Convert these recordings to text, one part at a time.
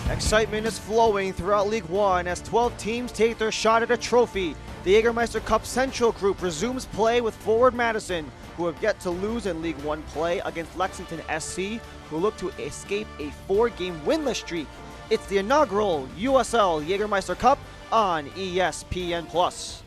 Excitement is flowing throughout League One as 12 teams take their shot at a trophy. The Jägermeister Cup Central Group resumes play with forward Madison, who have yet to lose in League One play, against Lexington SC, who look to escape a 4-game winless streak. It's the inaugural USL Jägermeister Cup on ESPN+.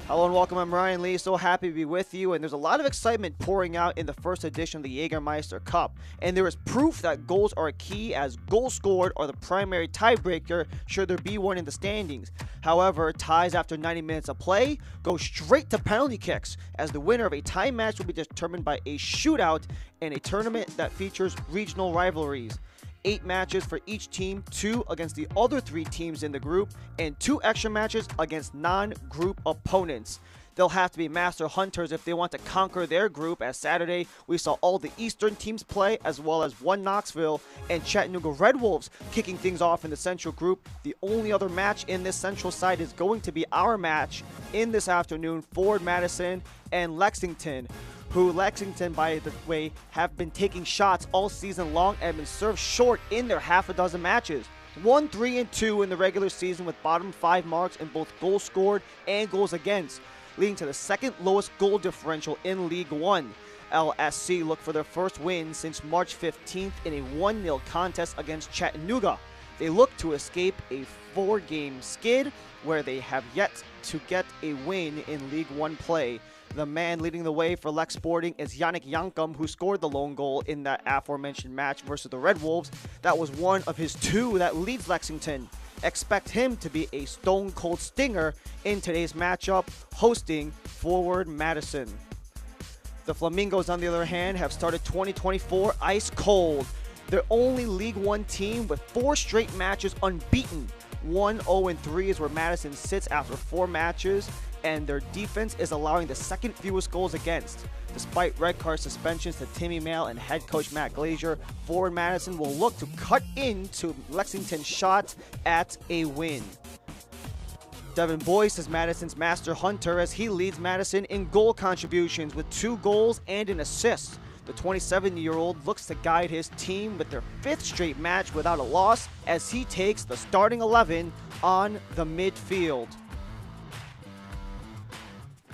Hello and welcome, I'm Ryan Lee, so happy to be with you, and there's a lot of excitement pouring out in the first edition of the Jägermeister Cup, and there is proof that goals are key, as goals scored are the primary tiebreaker should there be one in the standings. However, ties after 90 minutes of play go straight to penalty kicks, as the winner of a tie match will be determined by a shootout in a tournament that features regional rivalries. 8 matches for each team, 2 against the other 3 teams in the group, and 2 extra matches against non-group opponents. They'll have to be master hunters if they want to conquer their group, as Saturday we saw all the Eastern teams play, as well as one Knoxville and Chattanooga Red Wolves kicking things off in the Central Group. The only other match in this Central side is going to be our match in this afternoon, forward Madison and Lexington, who Lexington, by the way, have been taking shots all season long and been served short in their half a dozen matches. 1-3-2 in the regular season, with bottom 5 marks in both goals scored and goals against, leading to the second lowest goal differential in League One. LSC look for their first win since March 15th in a 1-0 contest against Chattanooga. They look to escape a 4-game skid where they have yet to get a win in League One play. The man leading the way for Lex Sporting is Yannick Yankum, who scored the lone goal in that aforementioned match versus the Red Wolves. That was one of his 2 that leads Lexington. Expect him to be a stone-cold stinger in today's matchup, hosting forward Madison. The Flamingos, on the other hand, have started 2024 ice cold. They're only League One team with 4 straight matches unbeaten. 1-0-3 is where Madison sits after 4 matches, and their defense is allowing the second fewest goals against. Despite red card suspensions to Timmy Mail and head coach Matt Glazier, forward Madison will look to cut into Lexington's shot at a win. Devin Boyce is Madison's master hunter, as he leads Madison in goal contributions with 2 goals and an assist. The 27-year-old looks to guide his team with their 5th straight match without a loss, as he takes the starting 11 on the midfield.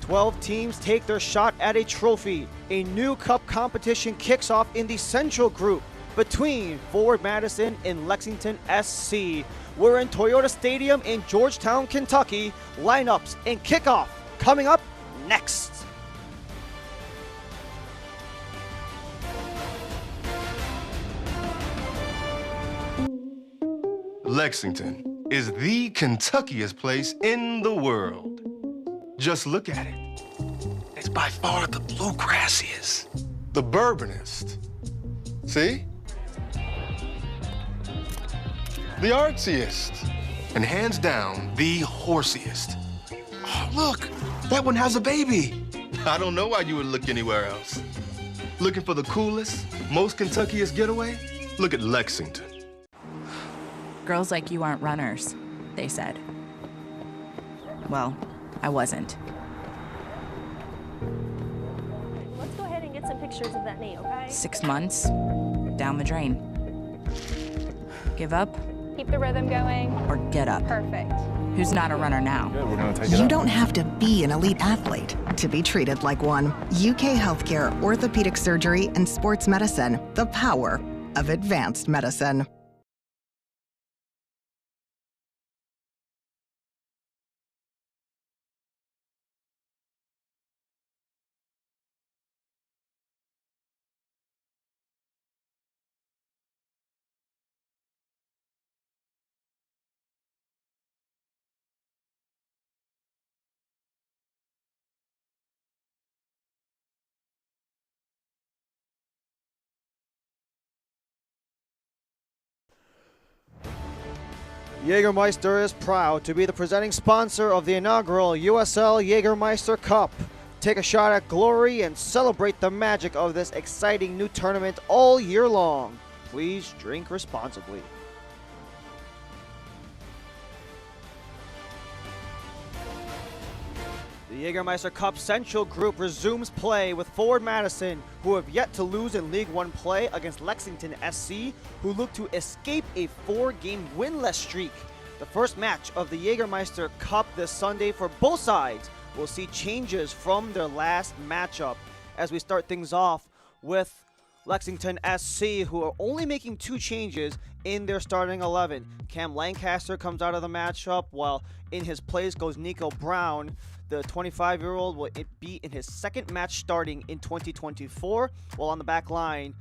12 teams take their shot at a trophy. A new cup competition kicks off in the Central Group between forward Madison and Lexington SC. We're in Toyota Stadium in Georgetown, Kentucky. Lineups and kickoff coming up next. Lexington is the Kentuckiest place in the world. Just look at it. It's by far the bluegrassiest, the bourbonist. See? The artsiest, and hands down, the horsiest. Oh, look, that one has a baby. I don't know why you would look anywhere else. Looking for the coolest, most Kentuckiest getaway? Look at Lexington. Girls like you aren't runners, they said. Well, I wasn't. Let's go ahead and get some pictures of that knee, okay? 6 months, down the drain. Give up Keep the rhythm going. or get up? Perfect. Who's not a runner now? Good, we're gonna take it You up. don't have to be an elite athlete to be treated like one. UK Healthcare, Orthopedic Surgery, and Sports Medicine. The power of advanced medicine. Jägermeister is proud to be the presenting sponsor of the inaugural USL Jägermeister Cup. Take a shot at glory and celebrate the magic of this exciting new tournament all year long. Please drink responsibly. The Jägermeister Cup Central Group resumes play with Forward Madison, who have yet to lose in League One play, against Lexington SC, who look to escape a 4-game winless streak. The first match of the Jägermeister Cup this Sunday for both sides will see changes from their last matchup, as we start things off with Lexington SC, who are only making 2 changes in their starting 11. Cam Lancaster comes out of the matchup, while in his place goes Nico Brown. The 25-year-old will be in his second match starting in 2024, while on the back line,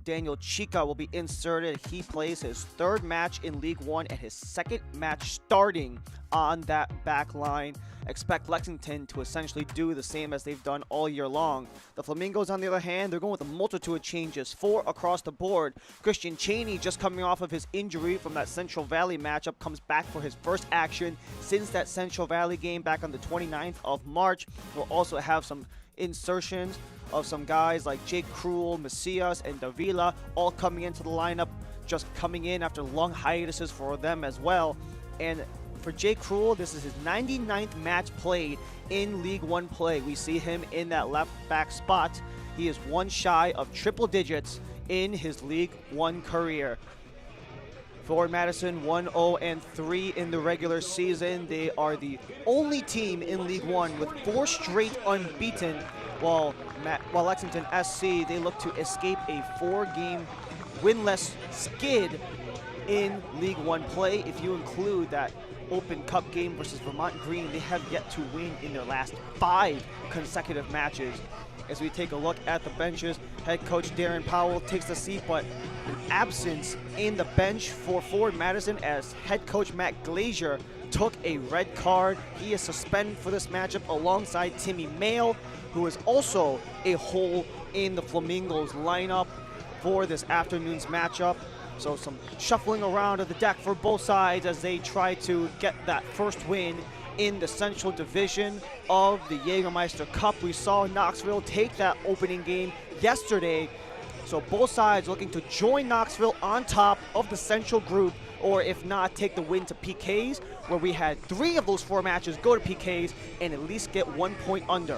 Daniel Chica will be inserted. He plays his 3rd match in League One and his 2nd match starting on that back line. Expect Lexington to essentially do the same as they've done all year long. The Flamingos, on the other hand, they're going with a multitude of changes, 4 across the board. Christian Cheney, just coming off of his injury from that Central Valley matchup, comes back for his first action since that Central Valley game back on the 29th of March. We'll also have some insertions of some guys like Jake Cruel, Macias, and Davila, all coming into the lineup, just coming in after long hiatuses for them as well. And for Jake Cruel, this is his 99th match played in League One play. We see him in that left back spot. He is 1 shy of triple digits in his League One career. Forward Madison 1-0-3 in the regular season. They are the only team in League One with 4 straight unbeaten, while Lexington SC, they look to escape a 4-game winless skid in League One play. If you include that Open Cup game versus Vermont Green, they have yet to win in their last 5 consecutive matches. As we take a look at the benches, head coach Darren Powell takes the seat, but an absence in the bench for Forward Madison as head coach Matt Glazier took a red card. He is suspended for this matchup alongside Timmy Mayle, who is also a hole in the Flamingos lineup for this afternoon's matchup. So some shuffling around of the deck for both sides as they try to get that first win in the Central Division of the Jägermeister Cup. We saw Knoxville take that opening game yesterday. So both sides looking to join Knoxville on top of the Central Group, or if not, take the win to PKs, where we had 3 of those 4 matches go to PKs and at least get 1 point under.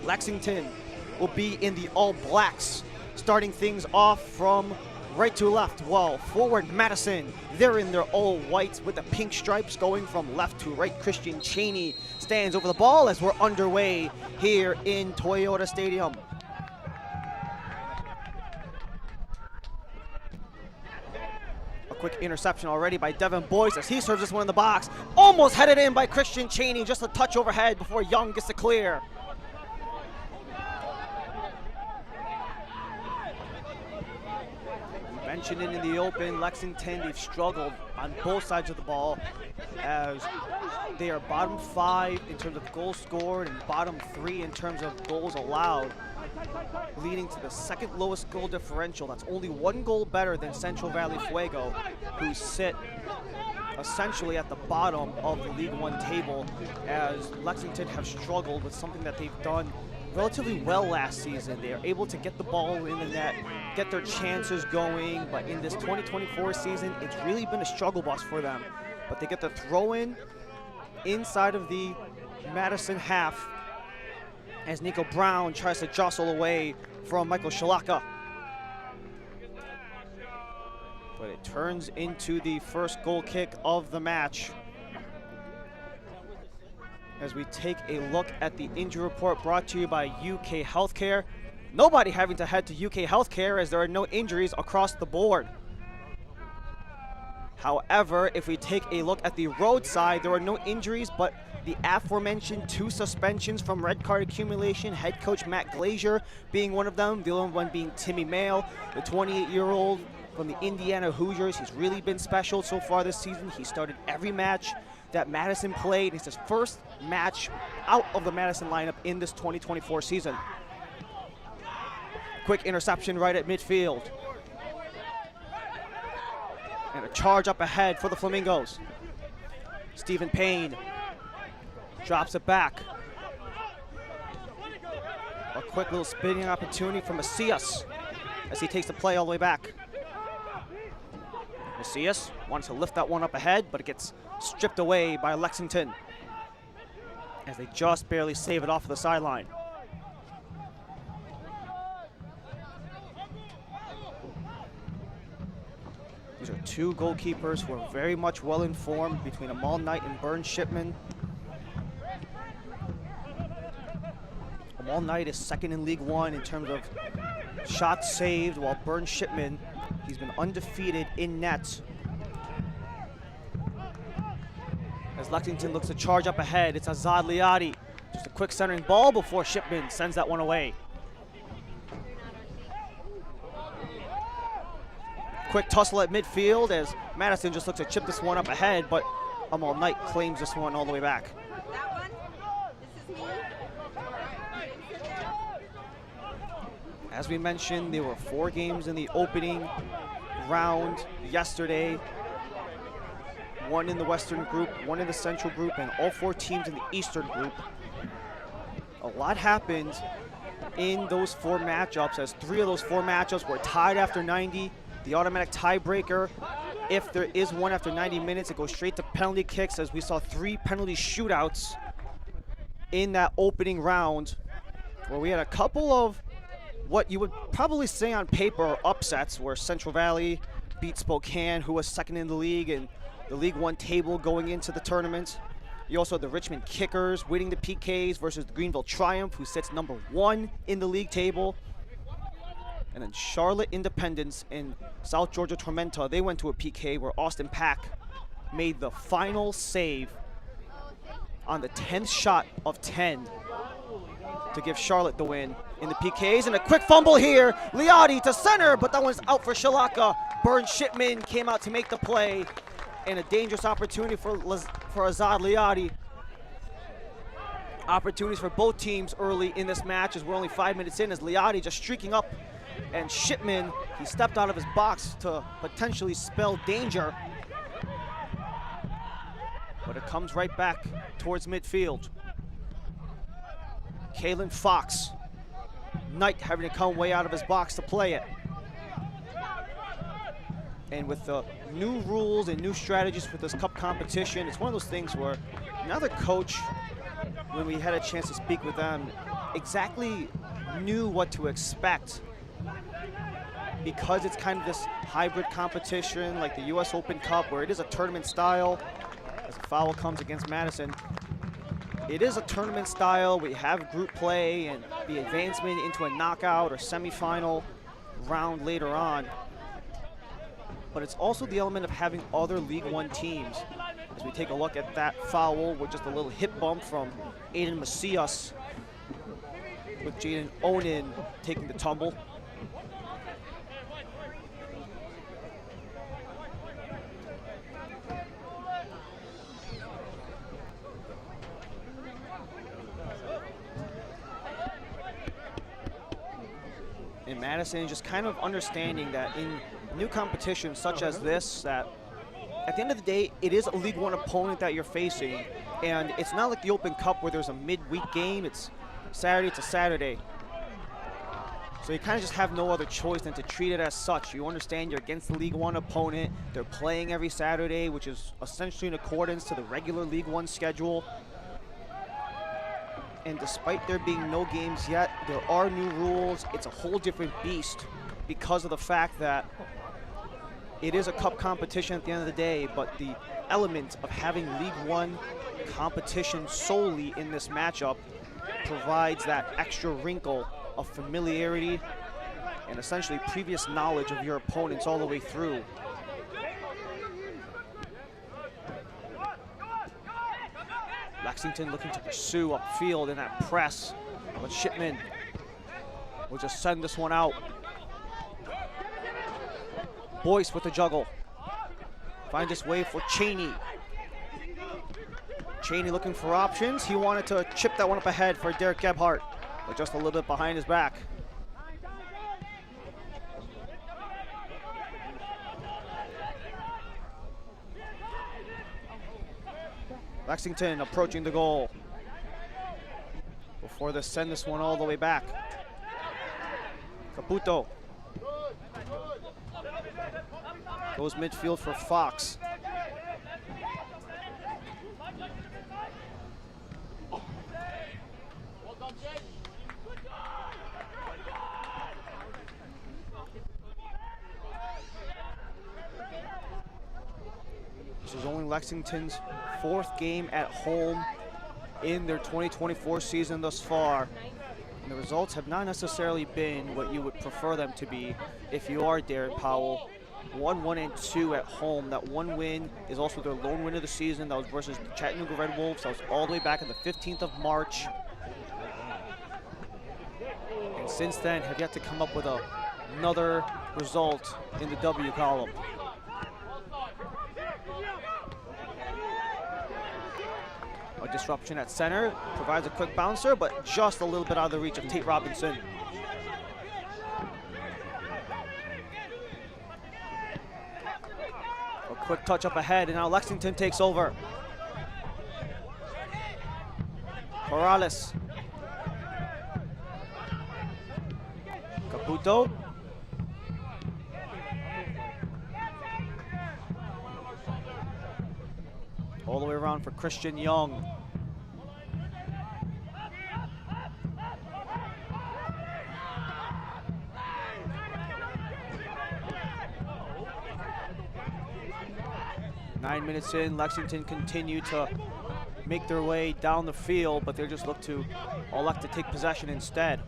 Lexington will be in the All Blacks, starting things off from right to left, while Forward Madison, they're in their all whites with the pink stripes going from left to right. Christian Cheney stands over the ball as we're underway here in Toyota Stadium. A quick interception already by Devin Boyce as he serves this one in the box. Almost headed in by Christian Cheney, just a touch overhead before Young gets to clear. Mentioned it in the open, Lexington, they've struggled on both sides of the ball as they are bottom 5 in terms of goals scored and bottom 3 in terms of goals allowed, leading to the 2nd lowest goal differential. That's only 1 goal better than Central Valley Fuego, who sit essentially at the bottom of the League One table, as Lexington have struggled with something that they've done relatively well last season. They are able to get the ball in the net, get their chances going, but in this 2024 season, it's really been a struggle bus for them. But they get the throw in inside of the Madison half as Nico Brown tries to jostle away from Michael Shalaka. But it turns into the first goal kick of the match, as we take a look at the injury report brought to you by UK Healthcare. Nobody having to head to UK Healthcare as there are no injuries across the board. However, if we take a look at the road side, there are no injuries, but the aforementioned 2 suspensions from red card accumulation, head coach Matt Glazier being one of them, the other one being Timmy Mayle, the 28-year-old from the Indiana Hoosiers. He's really been special so far this season. He started every match that Madison played. It's his first match out of the Madison lineup in this 2024 season. Quick interception right at midfield. And a charge up ahead for the Flamingos. Stephen Payne drops it back. A quick little spinning opportunity for Macias as he takes the play all the way back. Macias wants to lift that one up ahead, but it gets stripped away by Lexington. as they just barely save it off of the sideline. These are two goalkeepers who are very much well informed between Amal Knight and Burn Shipman. Amal Knight is second in League One in terms of shots saved, while Burn Shipman, he's been undefeated in nets. As Lexington looks to charge up ahead, it's Azad Liadi. Just a quick centering ball before Shipman sends that one away. Quick tussle at midfield as Madison just looks to chip this one up ahead, but Amal Knight claims this one all the way back. That one, this is me. As we mentioned, there were 4 games in the opening round yesterday. 1 in the Western group, 1 in the Central group, and all 4 teams in the Eastern group. A lot happened in those 4 matchups, as 3 of those 4 matchups were tied after 90. The automatic tiebreaker, if there is one after 90 minutes, it goes straight to penalty kicks, as we saw 3 penalty shootouts in that opening round, where we had a couple of what you would probably say on paper are upsets, where Central Valley beat Spokane, who was second in the league and the League One table going into the tournament. You also had the Richmond Kickers winning the PKs versus the Greenville Triumph, who sits number 1 in the league table. And then Charlotte Independence and South Georgia Tormenta, they went to a PK where Austin Pack made the final save on the 10th shot of 10 to give Charlotte the win in the PKs. And a quick fumble here, Liadi to center, but that one's out for Shalaka. Burn Shipman came out to make the play, and a dangerous opportunity for Azad Liadi. Opportunities for both teams early in this match, as we're only 5 minutes in, as Liadi just streaking up, and Shipman, he stepped out of his box to potentially spell danger. But it comes right back towards midfield. Kalen Fox, Knight having to come way out of his box to play it. And with the new rules and new strategies for this cup competition, it's one of those things where now the coach, when we had a chance to speak with them, exactly knew what to expect, because it's kind of this hybrid competition like the US Open Cup, where it is a tournament style. As a foul comes against Madison, it is a tournament style. We have group play and the advancement into a knockout or semifinal round later on. But it's also the element of having other League One teams. As we take a look at that foul with just a little hip bump from Aiden Macias, with Jaden Onan taking the tumble. And Madison just kind of understanding that in new competitions such as this, that at the end of the day, it is a League One opponent that you're facing. And it's not like the Open Cup where there's a midweek game. It's Saturday to Saturday. So you kind of just have no other choice than to treat it as such. You understand you're against the League One opponent. They're playing every Saturday, which is essentially in accordance to the regular League One schedule. And despite there being no games yet, there are new rules. It's a whole different beast because of the fact that it is a cup competition at the end of the day, but the element of having League One competition solely in this matchup provides that extra wrinkle of familiarity and essentially previous knowledge of your opponents all the way through. Lexington looking to pursue upfield in that press, but Shipman will just send this one out. Boyce with the juggle. Finds his way for Cheney. Cheney looking for options. He wanted to chip that one up ahead for Derek Gebhardt, but just a little bit behind his back. Lexington approaching the goal before they send this one all the way back. Caputo goes midfield for Fox. This is only Lexington's 4th game at home in their 2024 season thus far. And the results have not necessarily been what you would prefer them to be if you are Darren Powell. 1-1-2 at home. That one win is also their lone win of the season. That was versus the Chattanooga Red Wolves. That was all the way back on the 15th of March. And since then, have yet to come up with another result in the W column. A disruption at center, provides a quick bouncer, but just a little bit out of the reach of Tate Robinson. A quick touch up ahead, and now Lexington takes over. Morales. Caputo. All the way around for Christian Young. Nine minutes in, Lexington continue to make their way down the field, but they just look to elect to take possession instead.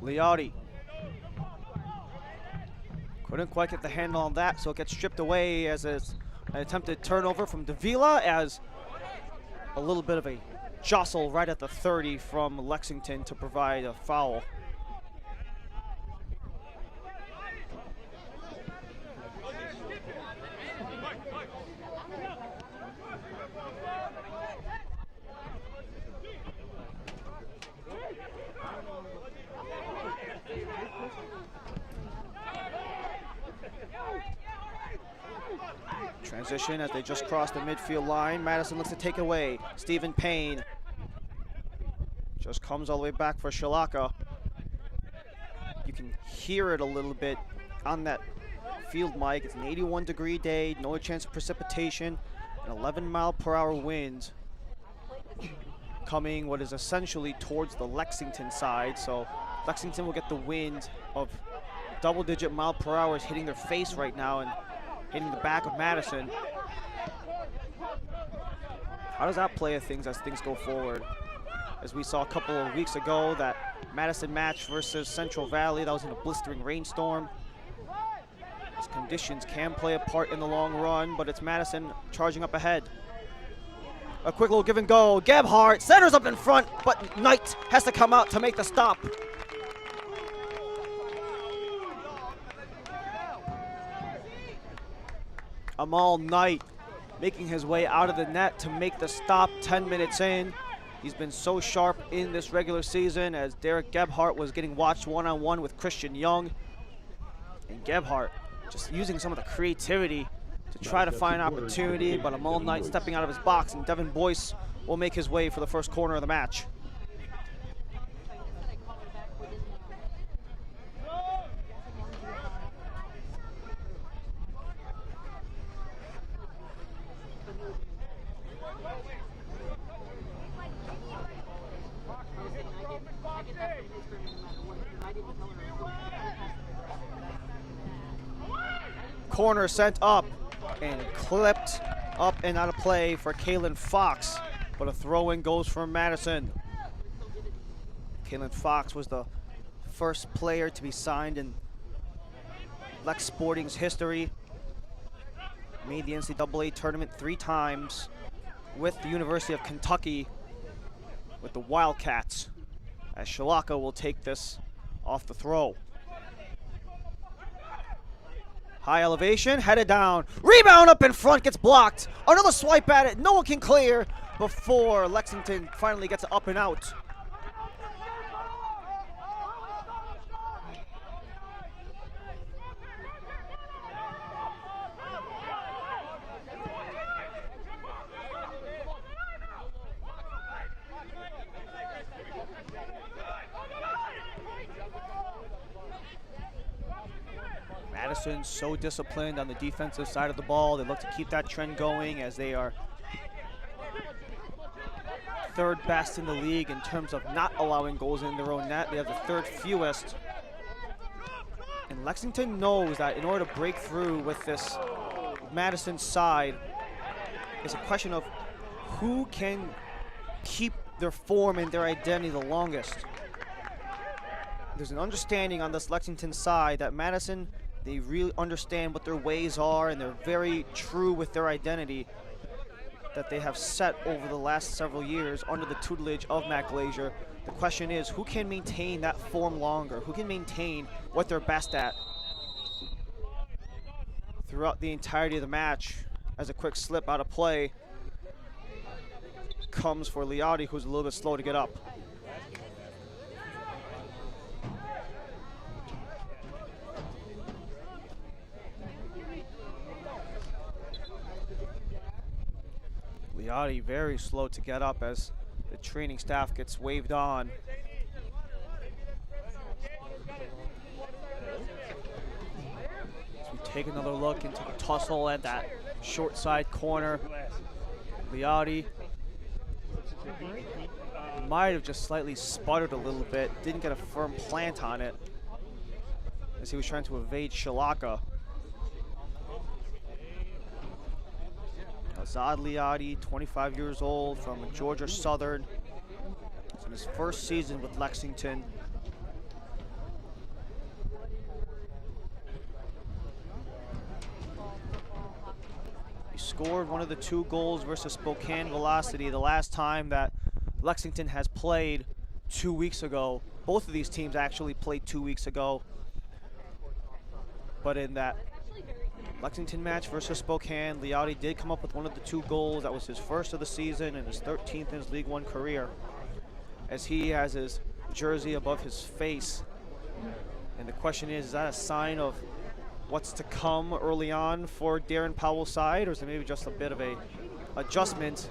Liotti. Couldn't quite get the handle on that, so it gets stripped away as it's an attempted turnover from Davila, as a little bit of a jostle right at the 30 from Lexington to provide a foul. Transition as they just crossed the midfield line. Madison looks to take it away. Stephen Payne just comes all the way back for Shalaka. You can hear it a little bit on that field mic. It's an 81-degree day, no chance of precipitation, an 11-mile-per-hour wind coming what is essentially towards the Lexington side. So Lexington will get the wind of double-digit mile-per-hours hitting their face right now and hitting the back of Madison. How does that play of things as things go forward? As we saw a couple of weeks ago, that Madison match versus Central Valley, that was in a blistering rainstorm. These conditions can play a part in the long run, but it's Madison charging up ahead. A quick little give and go. Gebhardt centers up in front, but Knight has to come out to make the stop. Amal Knight making his way out of the net to make the stop 10 minutes in. He's been so sharp in this regular season as Derek Gebhardt was getting watched one-on-one with Christian Young. And Gebhardt just using some of the creativity to try to find opportunity, but Amal Knight stepping out of his box, and Devin Boyce will make his way for the first corner of the match. Corner sent up and clipped up and out of play for Kalen Fox, but a throw-in goes for Madison. Kalen Fox was the first player to be signed in Lex Sporting's history. Made the NCAA tournament 3 times with the University of Kentucky with the Wildcats, as Shalaka will take this off the throw. High elevation, headed down. Rebound up in front, gets blocked. Another swipe at it, no one can clear before Lexington finally gets it up and out. Madison so disciplined on the defensive side of the ball. They look to keep that trend going as they are 3rd best in the league in terms of not allowing goals in their own net. They have the 3rd fewest And Lexington knows that in order to break through with this Madison side, it's a question of who can keep their form and their identity the longest. There's an understanding on this Lexington side that Madison, they really understand what their ways are, and they're very true with their identity that they have set over the last several years under the tutelage of Matt Glazier. The question is, who can maintain that form longer? Who can maintain what they're best at throughout the entirety of the match? As a quick slip out of play comes for Liotti, who's a little bit slow to get up. Liotti very slow to get up as the training staff gets waved on. As we take another look into the tussle at that short side corner, Liotti might have just slightly sputtered a little bit, didn't get a firm plant on it as he was trying to evade Shalaka. Azad Liotti, 25 years old, from Georgia Southern. It's in his first season with Lexington. He scored one of the 2 goals versus Spokane Velocity the last time that Lexington has played 2 weeks ago. Both of these teams actually played 2 weeks ago. But in that Lexington match versus Spokane, Liotti did come up with one of the 2 goals. That was his first of the season and his 13th in his League One career, as he has his jersey above his face. And the question is that a sign of what's to come early on for Darren Powell's side, or is it maybe just a bit of a adjustment?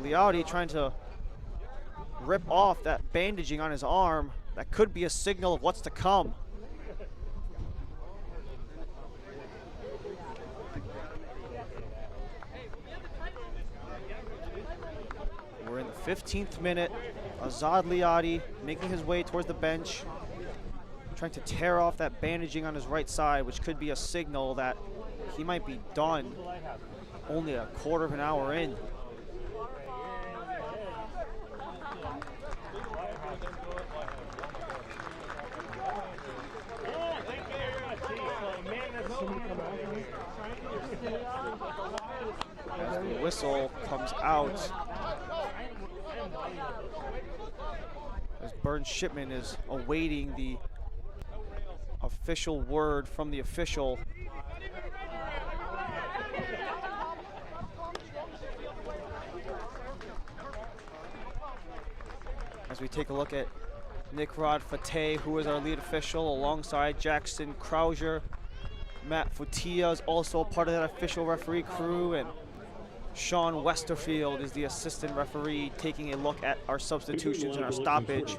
Liotti trying to rip off that bandaging on his arm. That could be a signal of what's to come. We're in the 15th minute. Azad Liotti making his way towards the bench, trying to tear off that bandaging on his right side, which could be a signal that he might be done only a quarter of an hour in. As the whistle comes out, as Burns Shipman is awaiting the official word from the official. As we take a look at Nick Rod Fateh, who is our lead official, alongside Jackson Krauser. Matt Futia is also part of that official referee crew, and Sean Westerfield is the assistant referee, taking a look at our substitutions and our stoppage.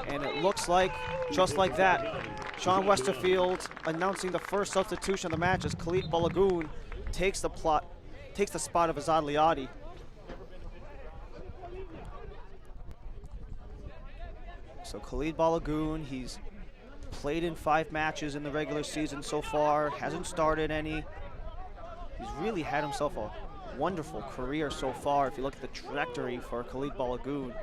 And it looks like, just like that, Sean Westerfield announcing the first substitution of the match as Khalid Balagoon takes the spot of Azad Liotti. So Khalid Balagoon, he's played in 5 matches in the regular season so far, hasn't started any. He's really had himself a wonderful career so far if you look at the trajectory for Khalid Balagoon.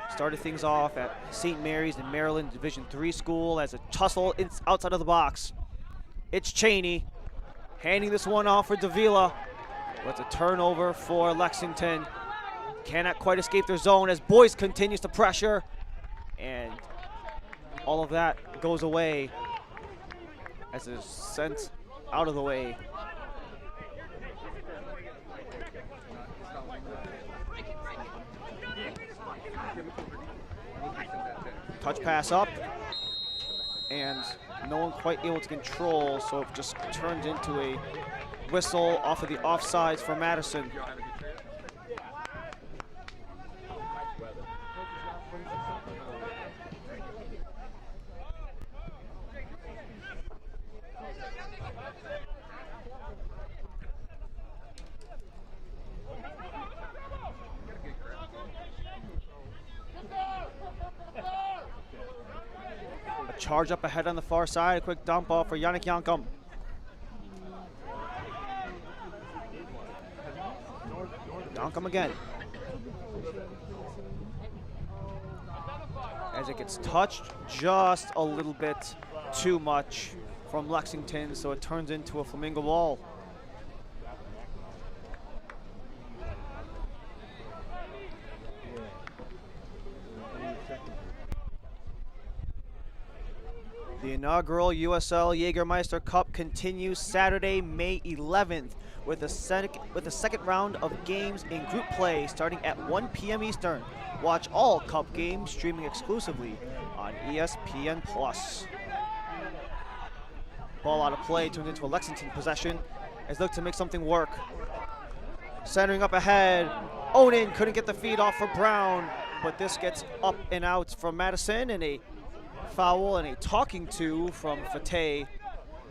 Started things off at St. Mary's in Maryland Division III school as a tussle outside of the box. It's Cheney handing this one off for Davila. But it's a turnover for Lexington. Cannot quite escape their zone as Boyce continues to pressure. And all of that goes away as it is sent out of the way. Touch pass up, and no one quite able to control, so it just turned into a whistle off of the offsides for Madison. charge up ahead on the far side. A quick dump off for Yannick Yankum. Yankum again. As it gets touched just a little bit too much from Lexington, so it turns into a Flamingo ball. The inaugural USL Jägermeister Cup continues Saturday, May 11th with the second round of games in group play starting at 1 p.m. Eastern. Watch all Cup games streaming exclusively on ESPN+. Ball out of play turns into a Lexington possession as they look to make something work. Centering up ahead, Onan couldn't get the feed off for Brown, but this gets up and out from Madison, and a foul and a talking to from Fateh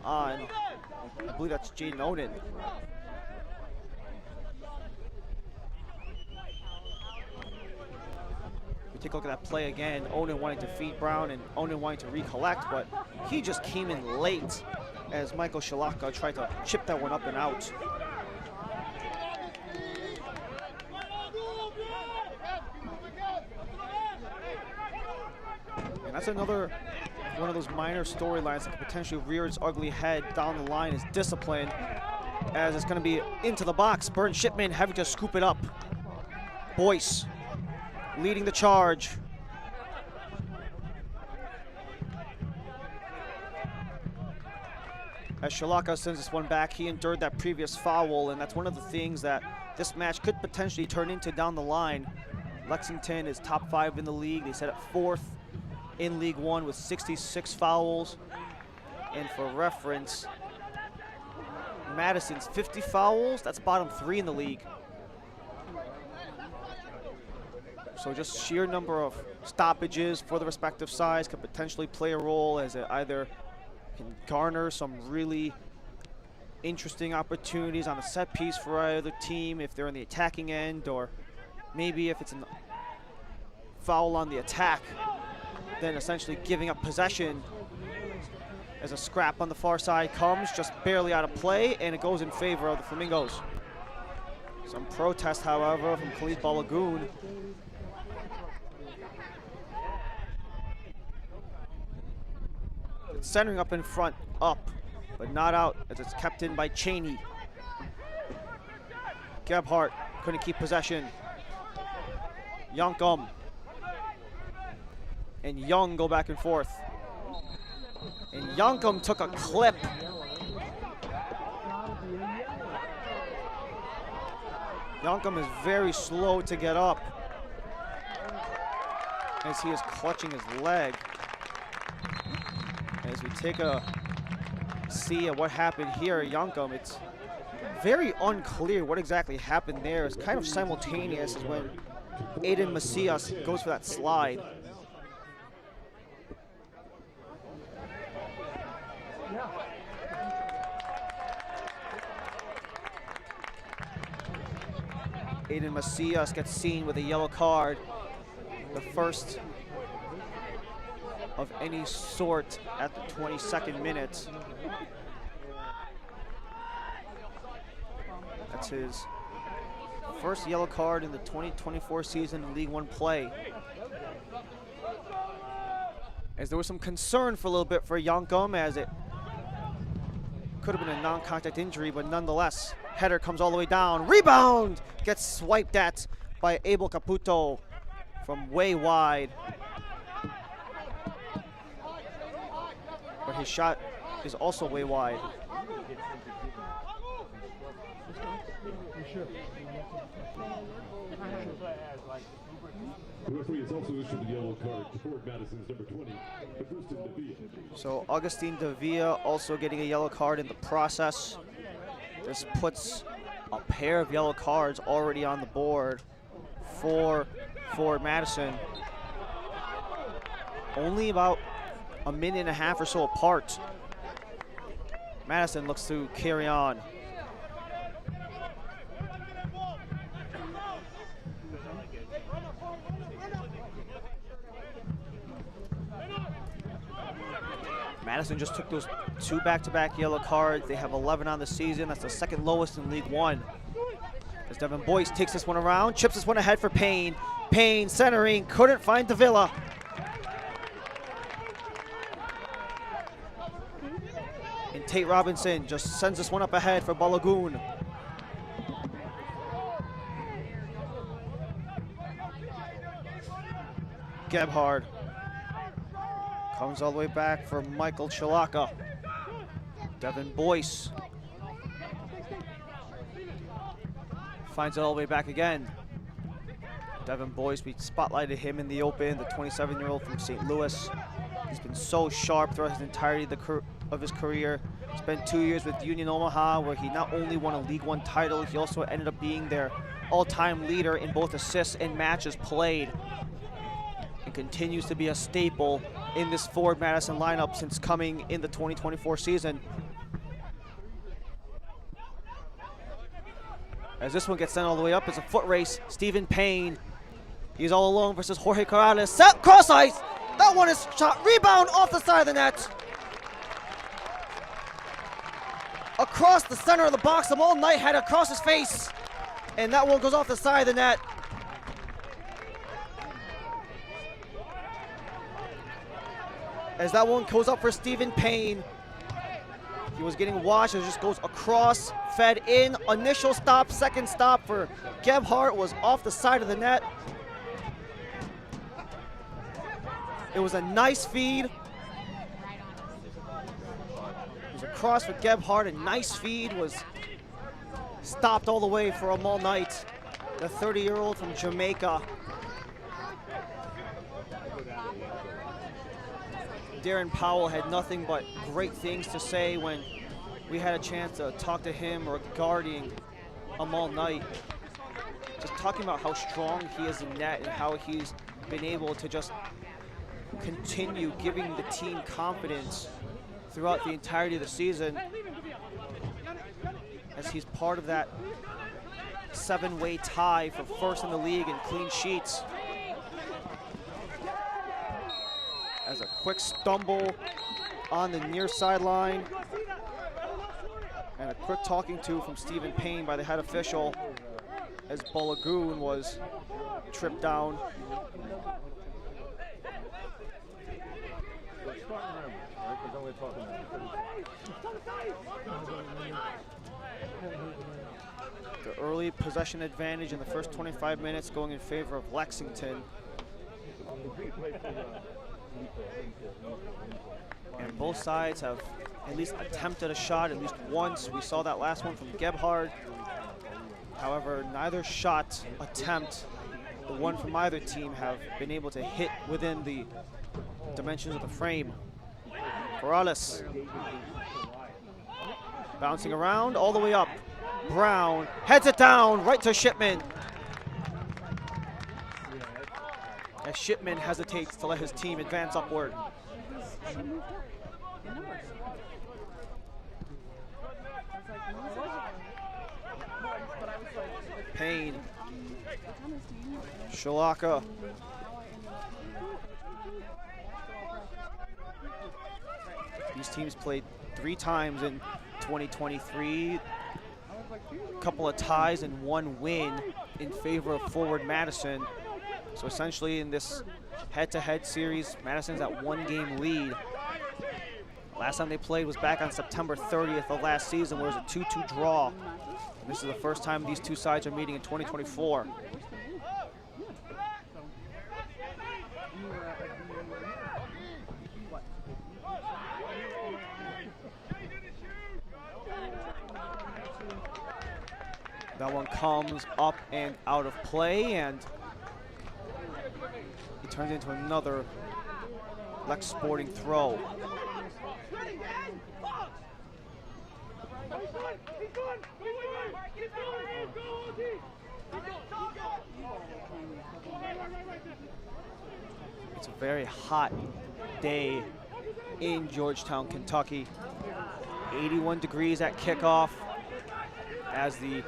on, I believe that's Jaden Onan. We take a look at that play again. Onan wanting to feed Brown and Onan wanting to recollect, but he just came in late as Michael Shalaka tried to chip that one up and out. And that's another one of those minor storylines that could potentially rear its ugly head down the line is discipline, as it's going to be into the box. Burn Shipman having to scoop it up. Boyce leading the charge. As Shalaka sends this one back, he endured that previous foul, and that's one of the things that this match could potentially turn into down the line. Lexington is top 5 in the league. They set up 4th in League One with 66 fouls. And for reference, Madison's 50 fouls, that's bottom 3 in the league. So just sheer number of stoppages for the respective sides could potentially play a role, as it either can garner some really interesting opportunities on the set piece for either team if they're on the attacking end, or maybe if it's a foul on the attack, then essentially giving up possession as a scrap on the far side comes just barely out of play, and it goes in favor of the Flamingos. Some protest, however, from Khalid Balagoon. It's centering up in front, up, but not out as it's kept in by Cheney. Gebhardt couldn't keep possession. Yankum and Young go back and forth. And Yankum took a clip. Yankum is very slow to get up as he is clutching his leg. As we take a see at what happened here, Yankum, it's very unclear what exactly happened there. It's kind of simultaneous as when Aiden Macias goes for that slide. Aiden Macias gets seen with a yellow card, the first of any sort at the 22nd minute. That's his first yellow card in the 2024 season in League One play. As there was some concern for a little bit for Yankum, as it could have been a non-contact injury, but nonetheless, header comes all the way down. Rebound gets swiped at by Abel Caputo from way wide. But his shot is also way wide. The referee has also issued a yellow card to forward Madison's number 20, Augustin Davia. So Augustin Davia also getting a yellow card in the process. This puts a pair of yellow cards already on the board for Madison. Only about a minute and a half or so apart. Madison looks to carry on. Madison just took those 2 back-to-back yellow cards. They have 11 on the season. That's the second lowest in League One. As Devin Boyce takes this one around, chips this one ahead for Payne. Payne centering, couldn't find Davila. And Tate Robinson just sends this one up ahead for Balagoon. Gebhard comes all the way back for Michael Chalaka. Devin Boyce finds it all the way back again. Devin Boyce, we spotlighted him in the open, the 27-year-old from St. Louis. He's been so sharp throughout his entirety of his career. Spent 2 years with Union Omaha, where he not only won a League One title, he also ended up being their all-time leader in both assists and matches played. And continues to be a staple in this Forward Madison lineup since coming in the 2024 season. As this one gets sent all the way up, it's a foot race. Stephen Payne, he's all alone versus Jorge Corrales. Set, cross ice. That one is shot, rebound off the side of the net. Across the center of the box, the All Knight had across his face. And that one goes off the side of the net. As that one goes up for Stephen Payne. He was getting washed, it just goes across, fed in, initial stop, second stop for Gebhardt was off the side of the net. It was a nice feed. It was a cross for Gebhardt, a nice feed, was stopped all the way for Amal Knight, the 30-year-old from Jamaica. Darren Powell had nothing but great things to say when we had a chance to talk to him regarding Amal Knight. Just talking about how strong he is in net and how he's been able to just continue giving the team confidence throughout the entirety of the season, as he's part of that 7-way tie for first in the league in clean sheets. As a quick stumble on the near sideline. And a quick talking to from Stephen Payne by the head official as Balagoon was tripped down. The early possession advantage in the first 25 minutes going in favor of Lexington. And both sides have at least attempted a shot at least once. We saw that last one from Gebhard. However, neither shot attempt, the one from either team, have been able to hit within the dimensions of the frame. Corrales bouncing around all the way up. Brown heads it down right to Shipman. As Shipman hesitates to let his team advance upward. Payne. Shalaka. These teams played 3 times in 2023. A couple of ties and 1 win in favor of Forward Madison. So essentially in this head-to-head series, Madison's at 1-game lead. Last time they played was back on September 30th of last season, where it was a 2-2 draw. And this is the first time these two sides are meeting in 2024. That one comes up and out of play, and it turns into another Lex Sporting throw. It's a very hot day in Georgetown, Kentucky. 81 degrees at kickoff as the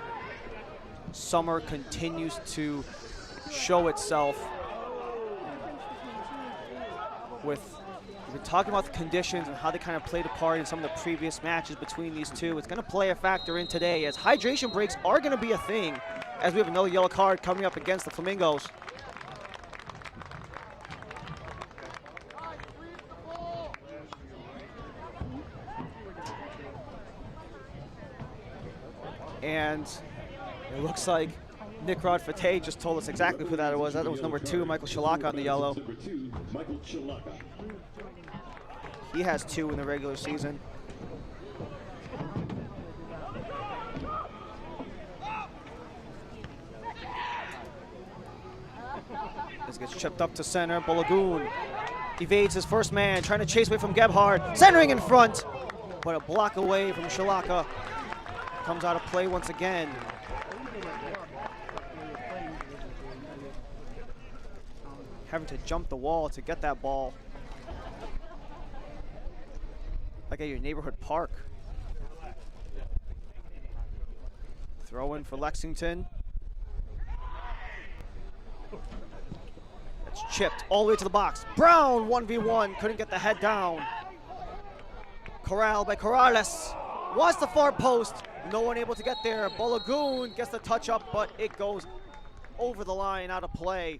summer continues to show itself with We've been talking about the conditions and how they kind of played a part in some of the previous matches between these two. It's going to play a factor in today, as hydration breaks are going to be a thing, as we have another yellow card coming up against the Flamingos. And it looks like Nick Rodfate just told us exactly who that was. That was number 2, Michael Shalaka, on the yellow. Number 2, Michael Shalaka. He has 2 in the regular season. This gets chipped up to center. Balogun evades his first man, trying to chase away from Gebhard. Centering in front, but a block away from Shalaka. Comes out of play once again. Having to jump the wall to get that ball. Like at your neighborhood park. Throw in for Lexington. It's chipped all the way to the box. Brown 1v1, couldn't get the head down. Corral by Corrales. Wants the far post. No one able to get there. Balogun gets the touch up, but it goes over the line, out of play.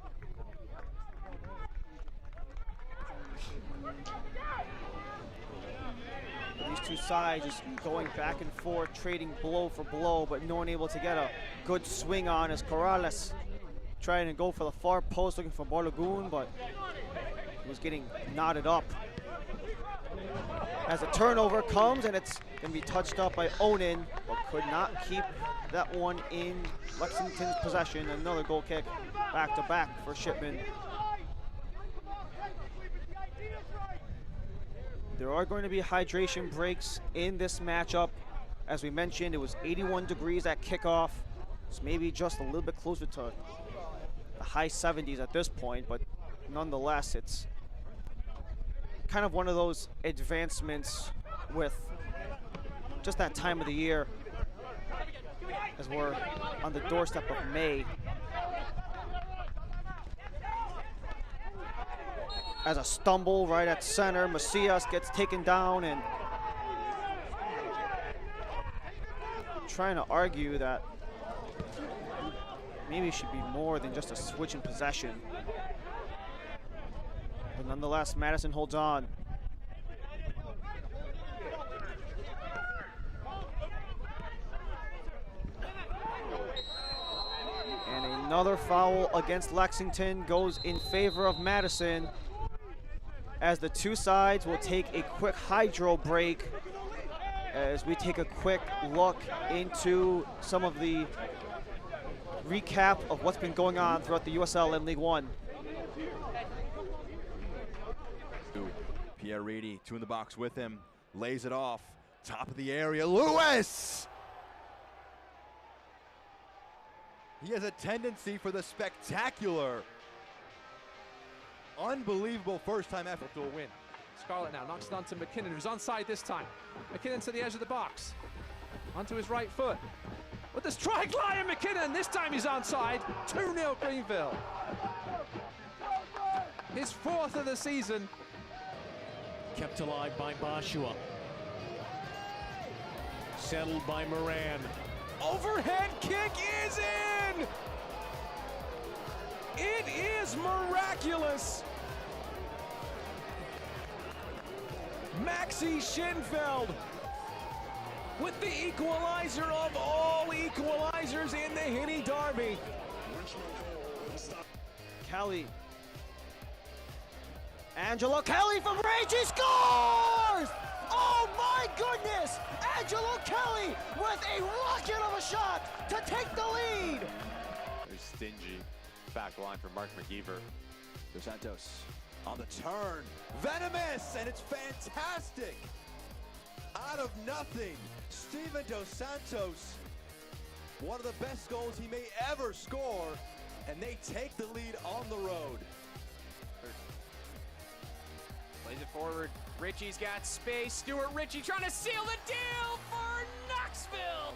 These two sides just going back and forth, trading blow for blow, but no one able to get a good swing on as Corrales trying to go for the far post, looking for Balogun, but he was getting knotted up. As a turnover comes, and it's going to be touched up by Onan, but could not keep that one in Lexington's possession. Another goal kick back-to-back for Shipman. There are going to be hydration breaks in this matchup. As we mentioned, it was 81 degrees at kickoff. It's maybe just a little bit closer to the high 70s at this point, but nonetheless, it's kind of one of those advancements with just that time of the year, as we're on the doorstep of May. As a stumble right at center, Macias gets taken down, and trying to argue that maybe it should be more than just a switch in possession. But nonetheless, Madison holds on. And another foul against Lexington goes in favor of Madison, as the two sides will take a quick hydro break as we take a quick look into some of the recap of what's been going on throughout the USL and League One. Pierre Reedy, 2 in the box with him, lays it off, top of the area, Lewis! He has a tendency for the spectacular. Unbelievable first-time effort to a win. Scarlett now knocks it on to McKinnon, who's onside this time. McKinnon to the edge of the box, onto his right foot. With the strike line, McKinnon, this time he's onside. 2-0 Greenville. His 4th of the season. Kept alive by Bashua. Settled by Moran. Overhead kick is in! It is miraculous! Maxi Schinfeld with the equalizer of all equalizers in the Henny Derby. Kelly. Angelo Kelly from range, he scores! Oh my goodness! Angelo Kelly with a rocket of a shot to take the lead! Very stingy back line from Mark McGeever. Dos Santos on the turn, venomous, and it's fantastic. Out of nothing, Steven Dos Santos, one of the best goals he may ever score, and they take the lead on the road. Plays it forward. Richie's got space. Stuart Ritchie trying to seal the deal for Knoxville.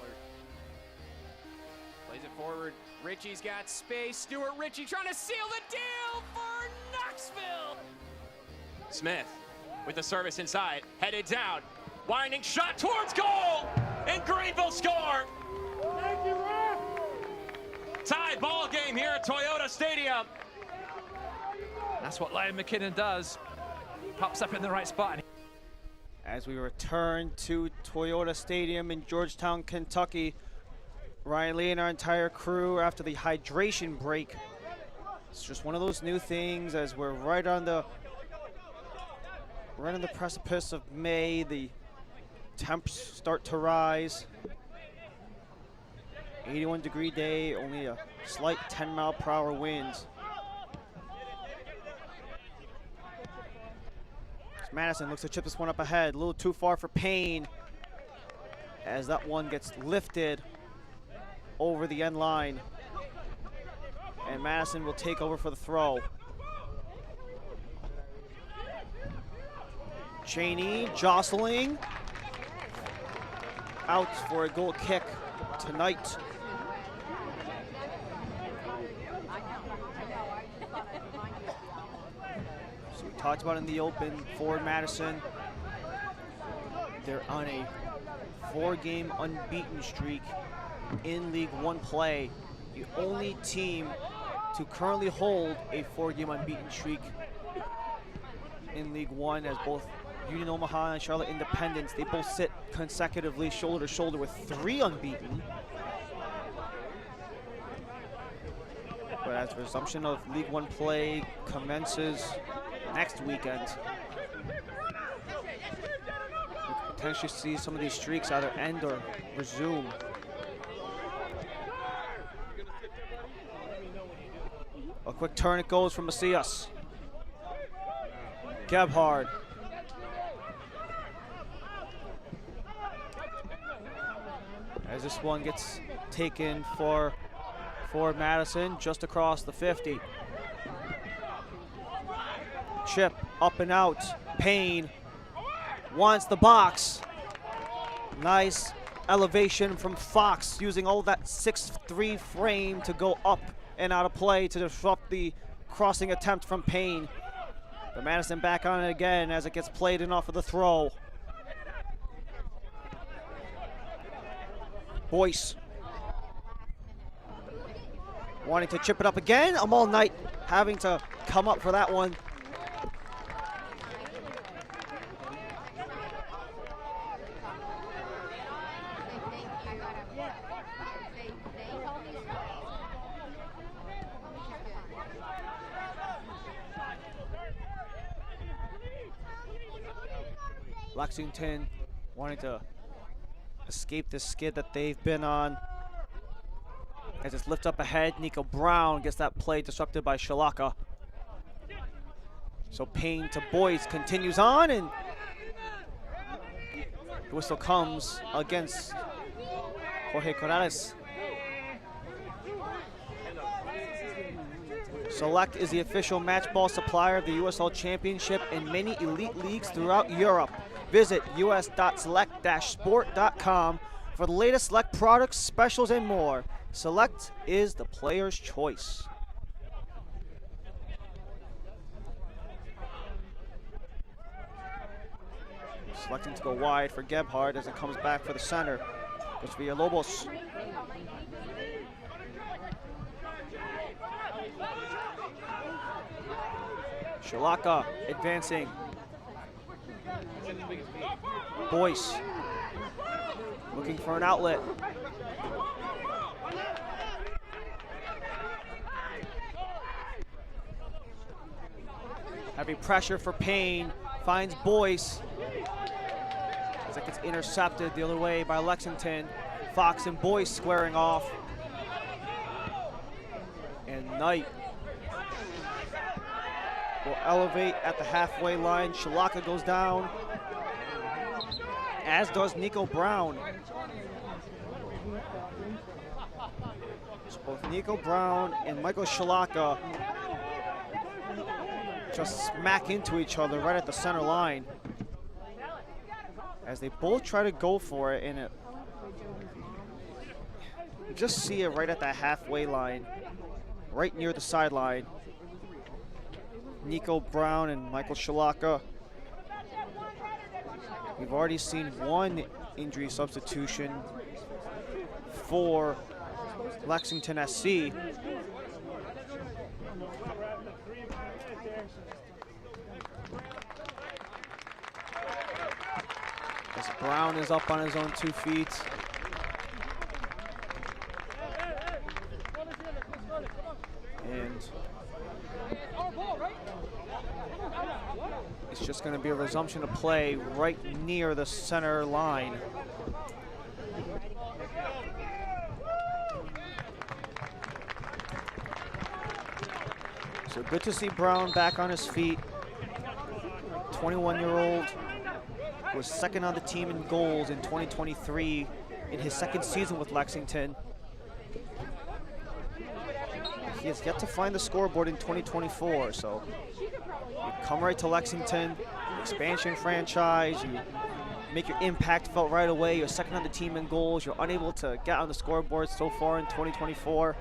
Plays it forward. Richie's got space. Stuart Ritchie trying to seal the deal for Knoxville. Smith with the service inside, headed down, winding shot towards goal, and Greenville score. Tie ball game here at Toyota Stadium. That's what Liam McKinnon does. Pops up in the right spot. As we return to Toyota Stadium in Georgetown, Kentucky, Ryan Lee and our entire crew after the hydration break. It's just one of those new things as we're right on the precipice of May. The temps start to rise. 81-degree day, only a slight 10-mile-per-hour winds. Madison looks to chip this one up ahead, a little too far for Payne as that one gets lifted over the end line. And Madison will take over for the throw. Cheney jostling. Out for a goal kick tonight. So we talked about in the open, Forward Madison, they're on a 4-game unbeaten streak in League One play. The only team to currently hold a 4-game unbeaten streak in League One, as both Union Omaha and Charlotte Independence, they both sit consecutively shoulder to shoulder with 3 unbeaten. But as the resumption of League One play commences next weekend, we could potentially see some of these streaks either end or resume. A quick turn it goes from Macias. Gebhard. As this one gets taken for Madison just across the 50. Chip up and out. Payne wants the box. Nice elevation from Fox, using all that 6'3" frame to go up and out of play to disrupt the crossing attempt from Payne. But Madison back on it again as it gets played in off of the throw. Boyce wanting to chip it up again. Amal Knight having to come up for that one. Lexington wanting to escape the skid that they've been on. As it's lift up ahead, Nico Brown gets that play disrupted by Shalaka. So Payne to Boyce continues on, and the whistle comes against Jorge Corrales. Select is the official match ball supplier of the USL Championship and many elite leagues throughout Europe. Visit us.select-sport.com for the latest Select products, specials, and more. Select is the player's choice. Selecting to go wide for Gebhard as it comes back for the center. Goes Villalobos. Shalaka advancing. Boyce looking for an outlet. Heavy pressure for Payne, finds Boyce. As it gets intercepted the other way by Lexington. Fox and Boyce squaring off. And Knight will elevate at the halfway line. Shalaka goes down, as does Nico Brown. So both Nico Brown and Michael Shalaka just smack into each other right at the center line as they both try to go for it, and you just see it right at that halfway line, right near the sideline. Nico Brown and Michael Shalaka We've already seen one injury substitution for Lexington SC. As Brown is up on his own 2 feet. And it's just going to be a resumption of play right near the center line. So good to see Brown back on his feet. 21-year-old was second on the team in goals in 2023 in his second season with Lexington. He has yet to find the scoreboard in 2024, so you come right to Lexington, expansion franchise, you make your impact felt right away, you're second on the team in goals, you're unable to get on the scoreboard so far in 2024.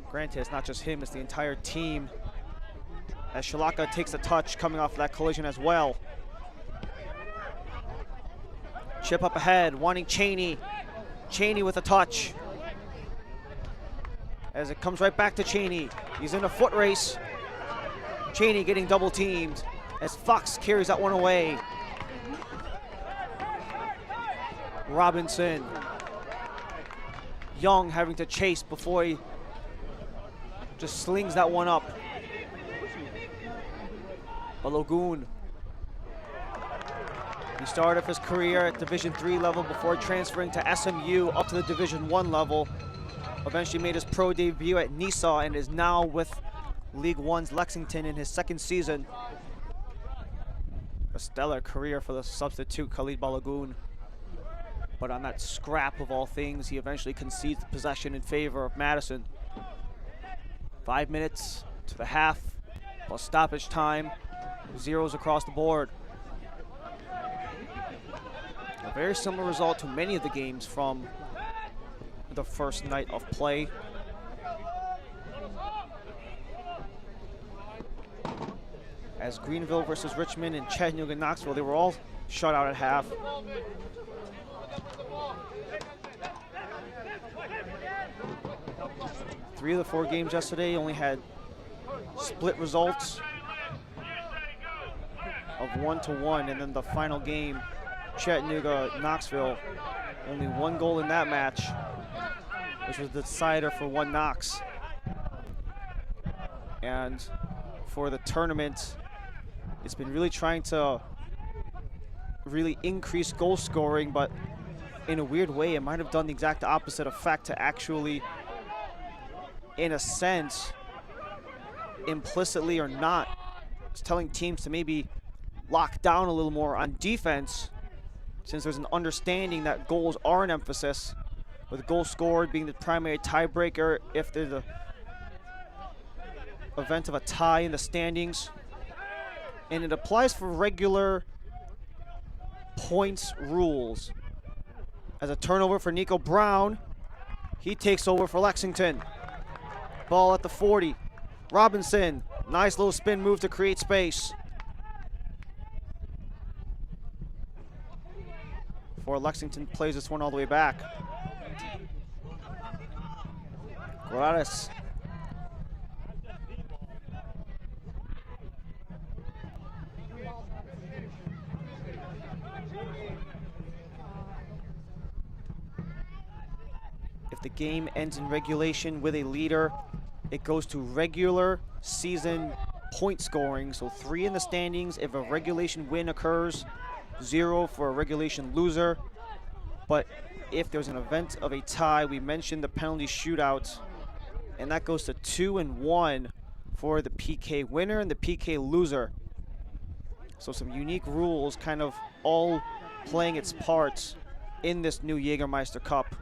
Granted, it's not just him, it's the entire team, as Shalaka takes a touch coming off that collision as well. Chip up ahead, wanting Cheney. Cheney with a touch. As it comes right back to Cheney. He's in a foot race. Cheney getting double teamed as Fox carries that one away. Robinson. Young having to chase before he just slings that one up. Balogun. He started off his career at Division III level before transferring to SMU up to the Division I level. Eventually made his pro debut at Nisa and is now with League One's Lexington in his second season. A stellar career for the substitute Khalid Balogun. But on that scrap of all things, he eventually concedes possession in favor of Madison. 5 minutes to the half, plus stoppage time, zeros across the board. A very similar result to many of the games from the first night of play. As Greenville versus Richmond and Chattanooga Knoxville, they were all shut out at half. Three of the 4 games yesterday only had split results of 1-1, and then the final game, Chattanooga Knoxville, only 1 goal in that match, which was the decider for 1 Knox. And for the tournament, it's been really trying to really increase goal scoring, but in a weird way, it might have done the exact opposite effect to actually, in a sense, implicitly or not, it's telling teams to maybe lock down a little more on defense, since there's an understanding that goals are an emphasis, with goals scored being the primary tiebreaker if there's a event of a tie in the standings. And it applies for regular points rules. As a turnover for Nico Brown, he takes over for Lexington. Ball at the 40. Robinson, nice little spin move to create space. Before Lexington plays this one all the way back. Corrales. If the game ends in regulation with a leader, it goes to regular season point scoring. So 3 in the standings if a regulation win occurs, 0 for a regulation loser. But if there's an event of a tie, we mentioned the penalty shootout, and that goes to 2 and 1 for the PK winner and the PK loser. So some unique rules kind of all playing its parts in this new Jägermeister Cup.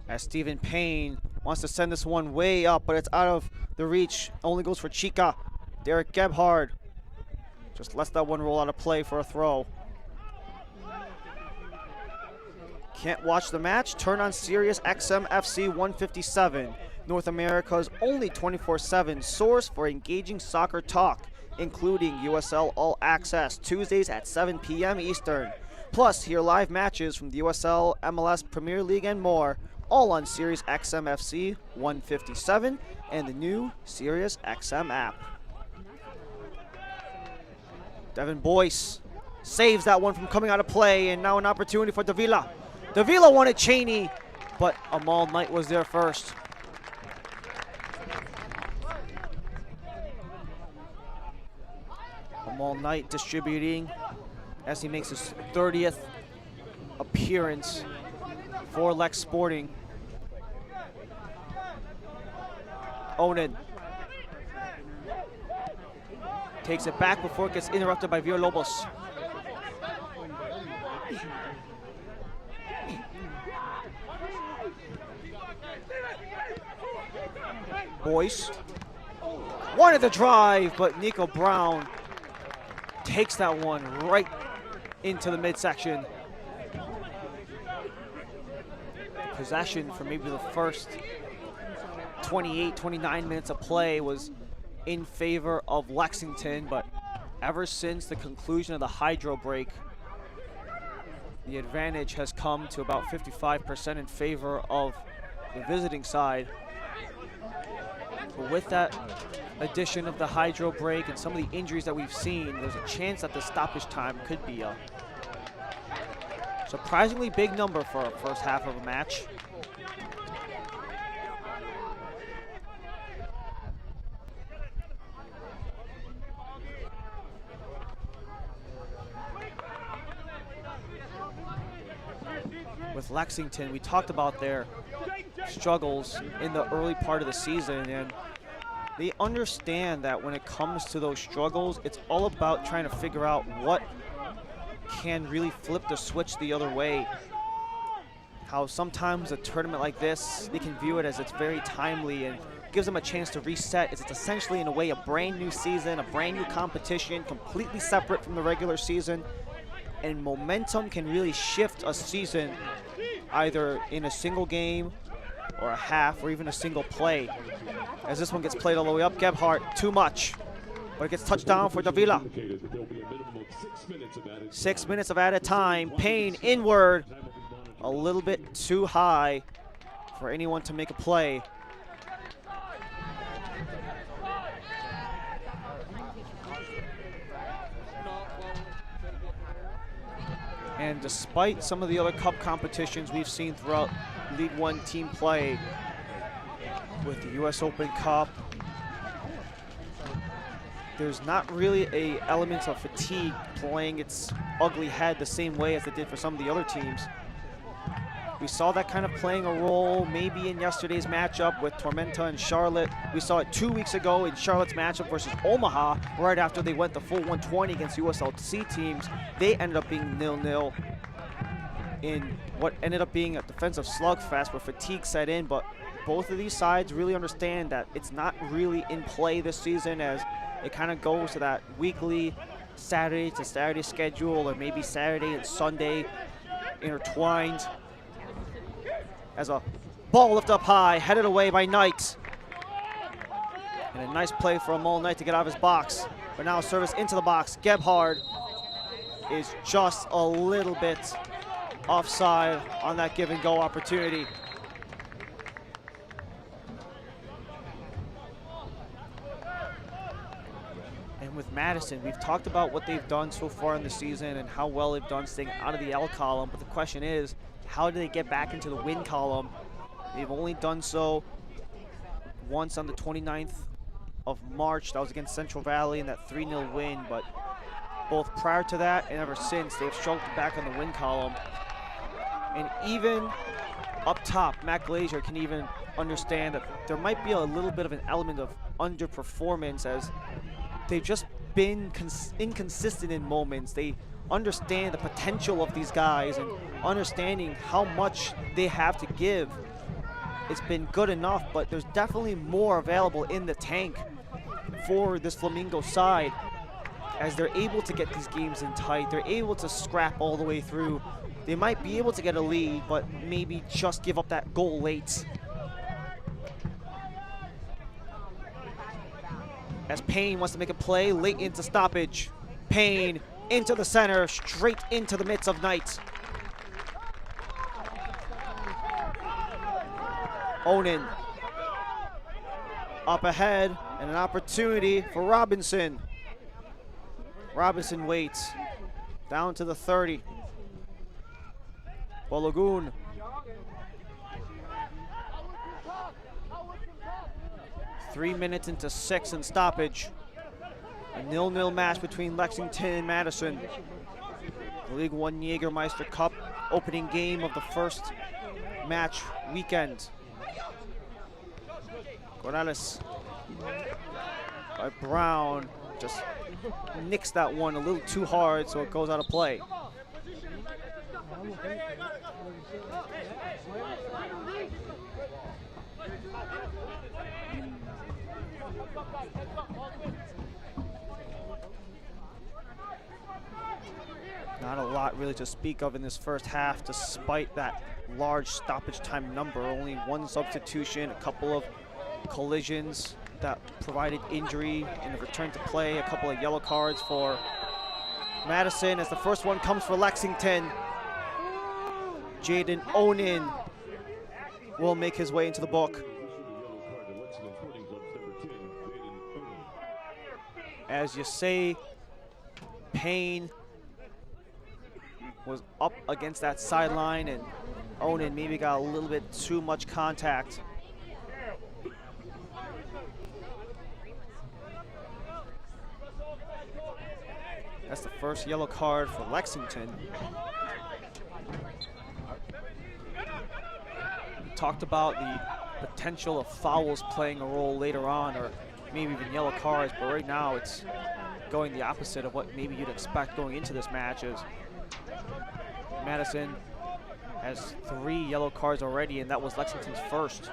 As Stephen Payne wants to send this one way up, but it's out of the reach. Only goes for Chica. Derek Gebhard just lets that one roll out of play for a throw. Can't watch the match? Turn on Sirius XM FC 157, North America's only 24/7 source for engaging soccer talk, including USL All Access, Tuesdays at 7 p.m. Eastern. Plus, hear live matches from the USL, MLS Premier League, and more, all on Sirius XM FC 157 and the new Sirius XM app. Devin Boyce saves that one from coming out of play, and now an opportunity for Davila. Davila wanted Cheney, but Amal Knight was there first. Amal Knight distributing as he makes his 30th appearance for Lex Sporting. Onan takes it back before it gets interrupted by Villalobos. Boyce wanted the drive, but Nico Brown takes that one right into the midsection. Possession for maybe the first 28, 29 minutes of play was in favor of Lexington, but ever since the conclusion of the hydro break, the advantage has come to about 55% in favor of the visiting side. But with that addition of the hydro break and some of the injuries that we've seen, there's a chance that the stoppage time could be a surprisingly big number for a first half of a match. With Lexington, we talked about their struggles in the early part of the season, and they understand that when it comes to those struggles, it's all about trying to figure out what can really flip the switch the other way. How sometimes a tournament like this, they can view it as it's very timely and gives them a chance to reset. It's essentially, in a way, a brand new season, a brand new competition, completely separate from the regular season. And momentum can really shift a season either in a single game or a half or even a single play. As this one gets played all the way up, Gebhardt, too much. But it gets touched down for Davila. 6 minutes of added time. Payne inward. A little bit too high for anyone to make a play. And despite some of the other cup competitions we've seen throughout League One team play, with the US Open Cup, there's not really a element of fatigue playing its ugly head the same way as it did for some of the other teams. We saw that kind of playing a role maybe in yesterday's matchup with Tormenta and Charlotte. We saw it 2 weeks ago in Charlotte's matchup versus Omaha, right after they went the full 120 against USLC teams. They ended up being 0-0 in what ended up being a defensive slugfest where fatigue set in, but both of these sides really understand that it's not really in play this season, as it kind of goes to that weekly Saturday to Saturday schedule, or maybe Saturday and Sunday intertwined. As a ball lift up high, headed away by Knight. And a nice play for Amal Knight to get out of his box. But now service into the box. Gebhardt is just a little bit offside on that give and go opportunity. And with Madison, we've talked about what they've done so far in the season and how well they've done staying out of the L column, but the question is, how do they get back into the win column? They've only done so once on the 29th of March. That was against Central Valley in that 3-0 win, but both prior to that and ever since, they've struggled back on the win column. And even up top, Matt Glazier can even understand that there might be a little bit of an element of underperformance, as they've just been inconsistent in moments. They understand the potential of these guys, and understanding how much they have to give. It's been good enough, but there's definitely more available in the tank for this Flamingo side. as they're able to get these games in tight. They're able to scrap all the way through. They might be able to get a lead, but maybe just give up that goal late. As Payne wants to make a play late into stoppage. Payne into the center, straight into the midst of Knight. Onan up ahead, and an opportunity for Robinson. Robinson waits down to the 30. Balogun. Three minutes into 6 in stoppage. A 0-0 match between Lexington and Madison. The League One Jägermeister Cup opening game of the first match weekend. Corrales by Brown just nicks that one a little too hard, so it goes out of play. Not a lot really to speak of in this first half, despite that large stoppage time number. Only one substitution, a couple of collisions that provided injury in the return to play, a couple of yellow cards for Madison as the first one comes for Lexington. Jaden Onan will make his way into the book. As you say, Payne was up against that sideline, and Onan maybe got a little bit too much contact. That's the first yellow card for Lexington. We talked about the potential of fouls playing a role later on, or maybe even yellow cards, but right now it's going the opposite of what maybe you'd expect going into this match. Is Madison has 3 yellow cards already, and that was Lexington's first.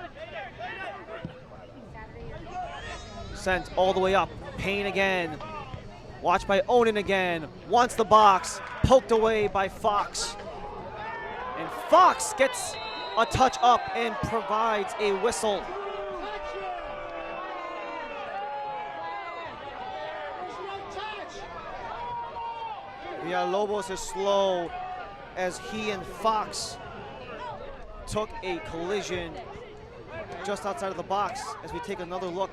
Sent all the way up. Payne again. Watched by Onan again. Wants the box. Poked away by Fox. And Fox gets a touch up and provides a whistle. Villalobos is slow as he and Fox took a collision just outside of the box. As we take another look,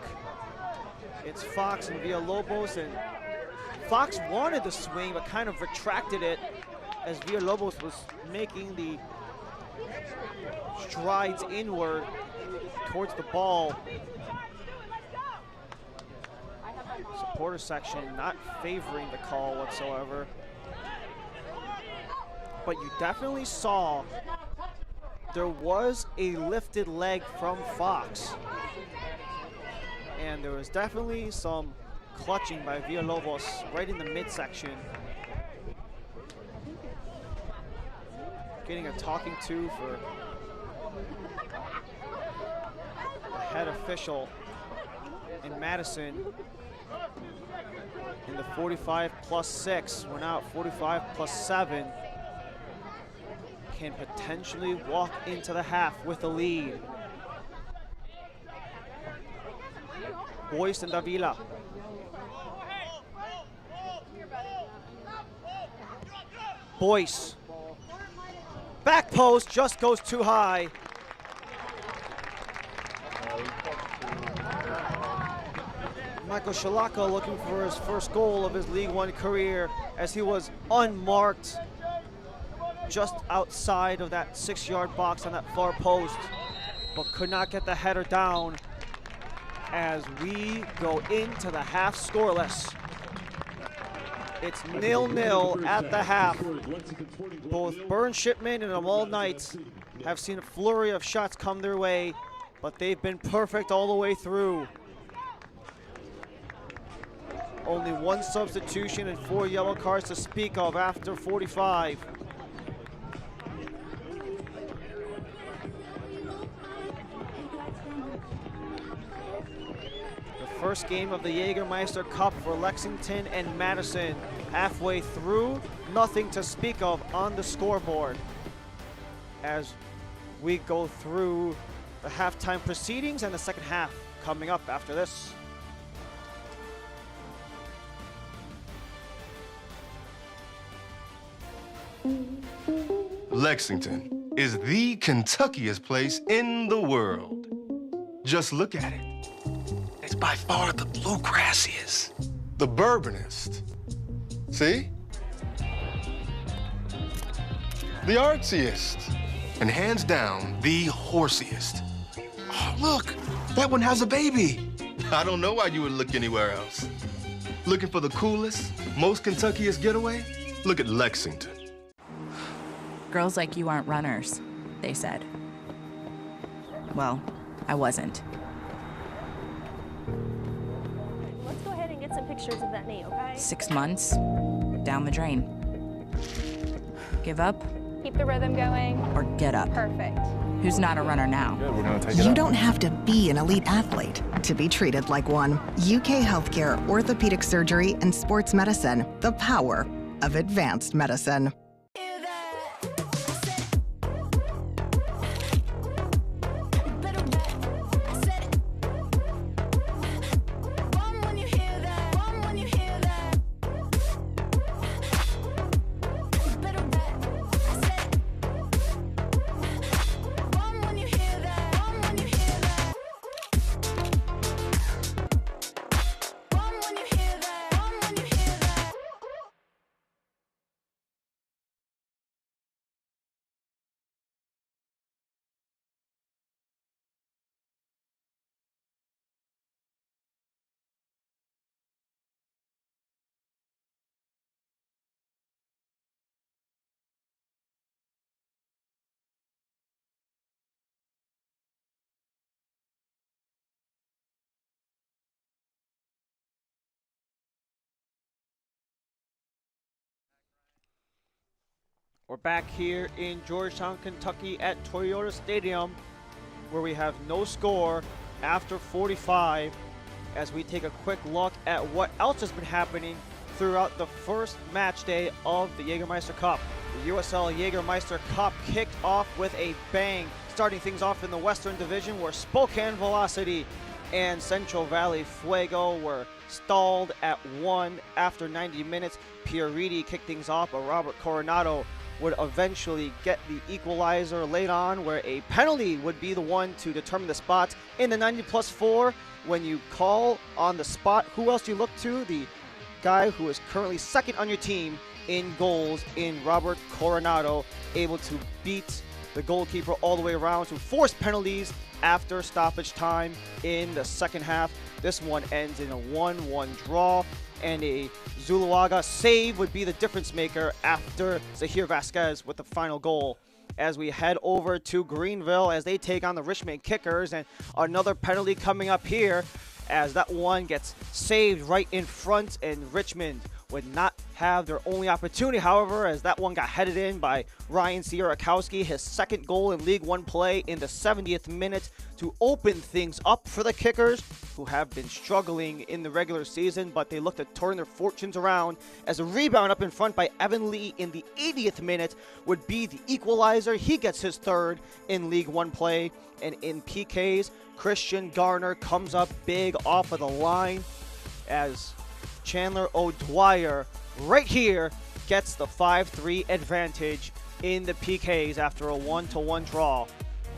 it's Fox and Villalobos, and Fox wanted the swing but kind of retracted it as Villalobos was making the strides inward towards the ball. Supporter section not favoring the call whatsoever. But you definitely saw there was a lifted leg from Fox. And there was definitely some clutching by Villalobos right in the midsection. Getting a talking to for the head official in Madison. In the 45+6, we're now at 45+7. Can potentially walk into the half with a lead. Boyce and Davila. Boyce. Back post just goes too high. Michael Shalaka looking for his first goal of his League One career as he was unmarked just outside of that 6-yard box on that far post, but could not get the header down as we go into the half scoreless. It's 0-0 at the half. Both Burn Shipman and Amal Knight have seen a flurry of shots come their way, but they've been perfect all the way through. Only one substitution and 4 yellow cards to speak of after 45. The first game of the Jägermeister Cup for Lexington and Madison. Halfway through, nothing to speak of on the scoreboard. As we go through the halftime proceedings and the second half coming up after this. Lexington is the Kentuckiest place in the world. Just look at it. It's by far the bluegrassiest, the bourbonist. See? The artsiest, and hands down, the horsiest. Oh, look, that one has a baby. I don't know why you would look anywhere else. Looking for the coolest, most Kentuckiest getaway? Look at Lexington. Girls like you aren't runners, they said. Well, I wasn't. Let's go ahead and get some pictures of that knee, okay? 6 months, down the drain. Give up Keep the rhythm going. or get up? Perfect. Who's not a runner now? Good, we're gonna take it You up. don't have to be an elite athlete to be treated like one. UK Healthcare, Orthopedic Surgery, and Sports Medicine. The power of advanced medicine. We're back here in Georgetown, Kentucky at Toyota Stadium, where we have no score after 45, as we take a quick look at what else has been happening throughout the first match day of the Jägermeister Cup. The USL Jägermeister Cup kicked off with a bang, starting things off in the Western Division, where Spokane Velocity and Central Valley Fuego were stalled at 1 after 90 minutes. Pioriti kicked things off, but Robert Coronado would eventually get the equalizer late on, where a penalty would be the one to determine the spot in the 90+4. When you call on the spot, who else do you look to? The guy who is currently second on your team in goals in Robert Coronado, able to beat the goalkeeper all the way around to force penalties after stoppage time in the second half. This one ends in a 1-1 draw, and a Zuluaga save would be the difference maker after Zahir Vasquez with the final goal. As we head over to Greenville as they take on the Richmond Kickers, and another penalty coming up here as that one gets saved right in front, and Richmond would not have their only opportunity, however, as that one got headed in by Ryan Sierakowski, his second goal in League One play in the 70th minute to open things up for the Kickers, who have been struggling in the regular season, but they look to turn their fortunes around as a rebound up in front by Evan Lee in the 80th minute would be the equalizer. He gets his third in League One play, and in PKs, Christian Garner comes up big off of the line as Chandler O'Dwyer right here gets the 5-3 advantage in the PKs after a 1-1 draw.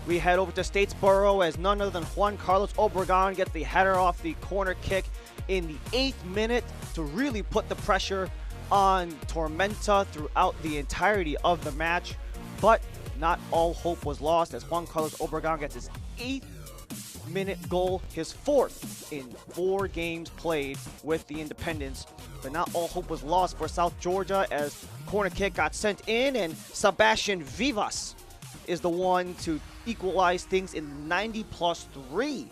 We head over to Statesboro as none other than Juan Carlos Obregon gets the header off the corner kick in the 8th minute to really put the pressure on Tormenta throughout the entirety of the match. But not all hope was lost as Juan Carlos Obregon gets his 8th-minute goal, his 4th in 4 games played with the Independents. But not all hope was lost for South Georgia as corner kick got sent in, and Sebastian Vivas is the one to equalize things in 90+3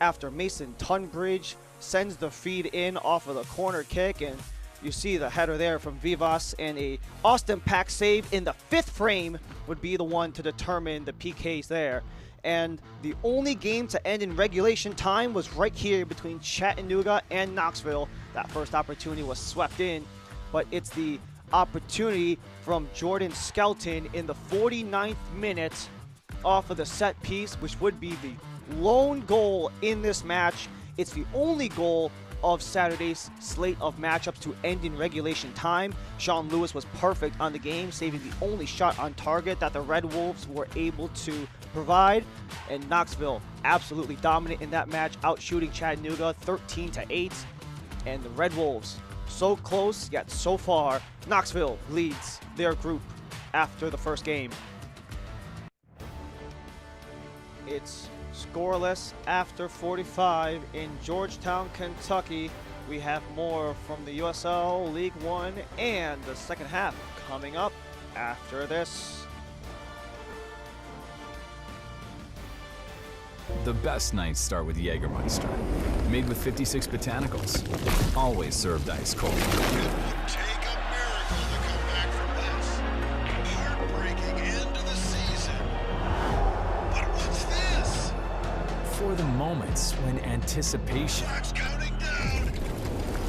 after Mason Tunbridge sends the feed in off of the corner kick, and you see the header there from Vivas, and a Austin Pack save in the 5th frame would be the one to determine the PKs there. And the only game to end in regulation time was right here between Chattanooga and Knoxville. That first opportunity was swept in, but it's the opportunity from Jordan Skelton in the 49th minute off of the set piece, which would be the lone goal in this match. It's the only goal of Saturday's slate of matchups to end in regulation time. Sean Lewis was perfect on the game, saving the only shot on target that the Red Wolves were able to provide. And Knoxville absolutely dominant in that match, outshooting Chattanooga 13-8. And the Red Wolves, so close yet so far. Knoxville leads their group after the first game. It's scoreless after 45 in Georgetown, Kentucky. We have more from the USL League One and the second half coming up after this. The best nights start with Jägermeister. Made with 56 botanicals. Always served ice cold. It would take a miracle to come back from this. Heartbreaking end to the season. But what's this? For the moments when anticipation Clock's counting down.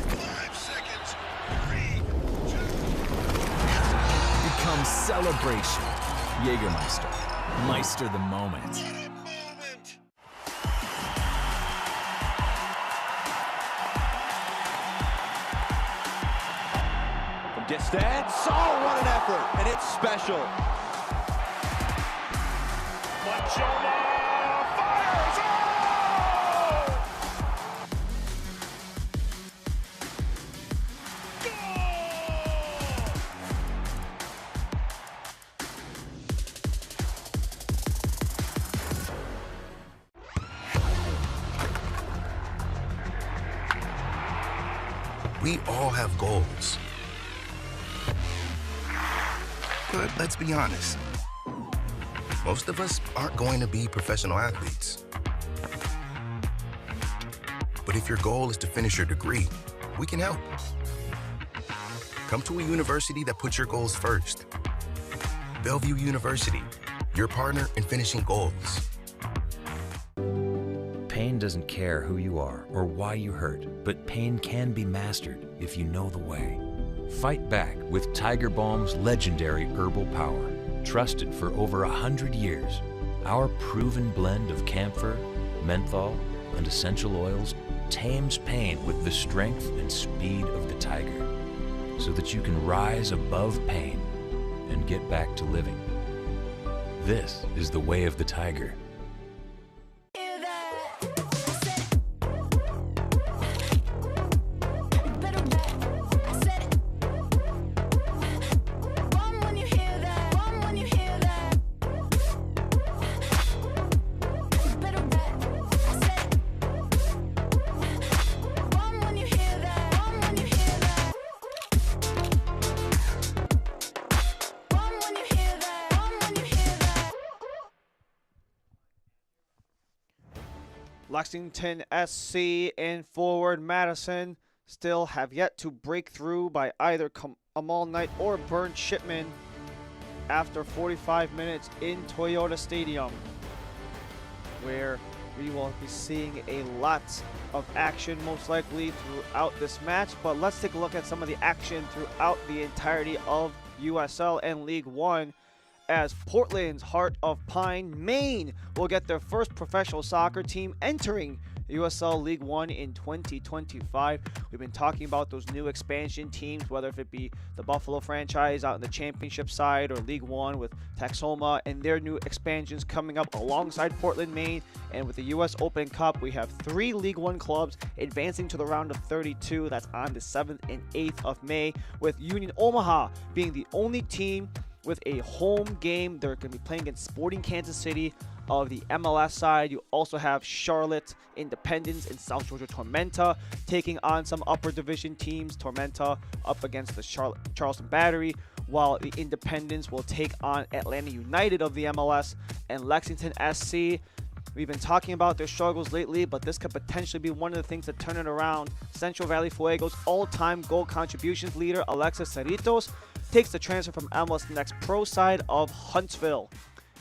5 seconds. 3, 2, becomes celebration. Jägermeister. Meister the moment. Distance, oh, what an effort, and it's special. Machoma fires! We all have goals. But let's be honest, most of us aren't going to be professional athletes. But if your goal is to finish your degree, we can help. Come to a university that puts your goals first. Bellevue University, your partner in finishing goals. Pain doesn't care who you are or why you hurt, but pain can be mastered if you know the way. Fight back with Tiger Balm's legendary herbal power. Trusted for over 100 years, our proven blend of camphor, menthol, and essential oils tames pain with the strength and speed of the tiger, so that you can rise above pain and get back to living. This is the way of the tiger. Lexington SC and forward Madison still have yet to break through by either Amal Knight or Burn Shipman after 45 minutes in Toyota Stadium, where we will be seeing a lot of action most likely throughout this match. But let's take a look at some of the action throughout the entirety of USL and League One, as Portland's Heart of Pine, Maine, will get their first professional soccer team entering USL League One in 2025. We've been talking about those new expansion teams, whether if it be the Buffalo franchise out in the championship side or League One with Texoma and their new expansions coming up alongside Portland, Maine. And with the US Open Cup, we have 3 League One clubs advancing to the round of 32. That's on the 7th and 8th of May, with Union Omaha being the only team with a home game. They're going to be playing against Sporting Kansas City of the MLS side. You also have Charlotte Independence and South Georgia Tormenta taking on some upper division teams. Tormenta up against the Charleston Battery, while the Independence will take on Atlanta United of the MLS. And Lexington SC, we've been talking about their struggles lately, but this could potentially be one of the things that turn it around. Central Valley Fuego's all-time goal contributions leader, Alexis Cerritos, takes the transfer from MLS Next Pro side of Huntsville.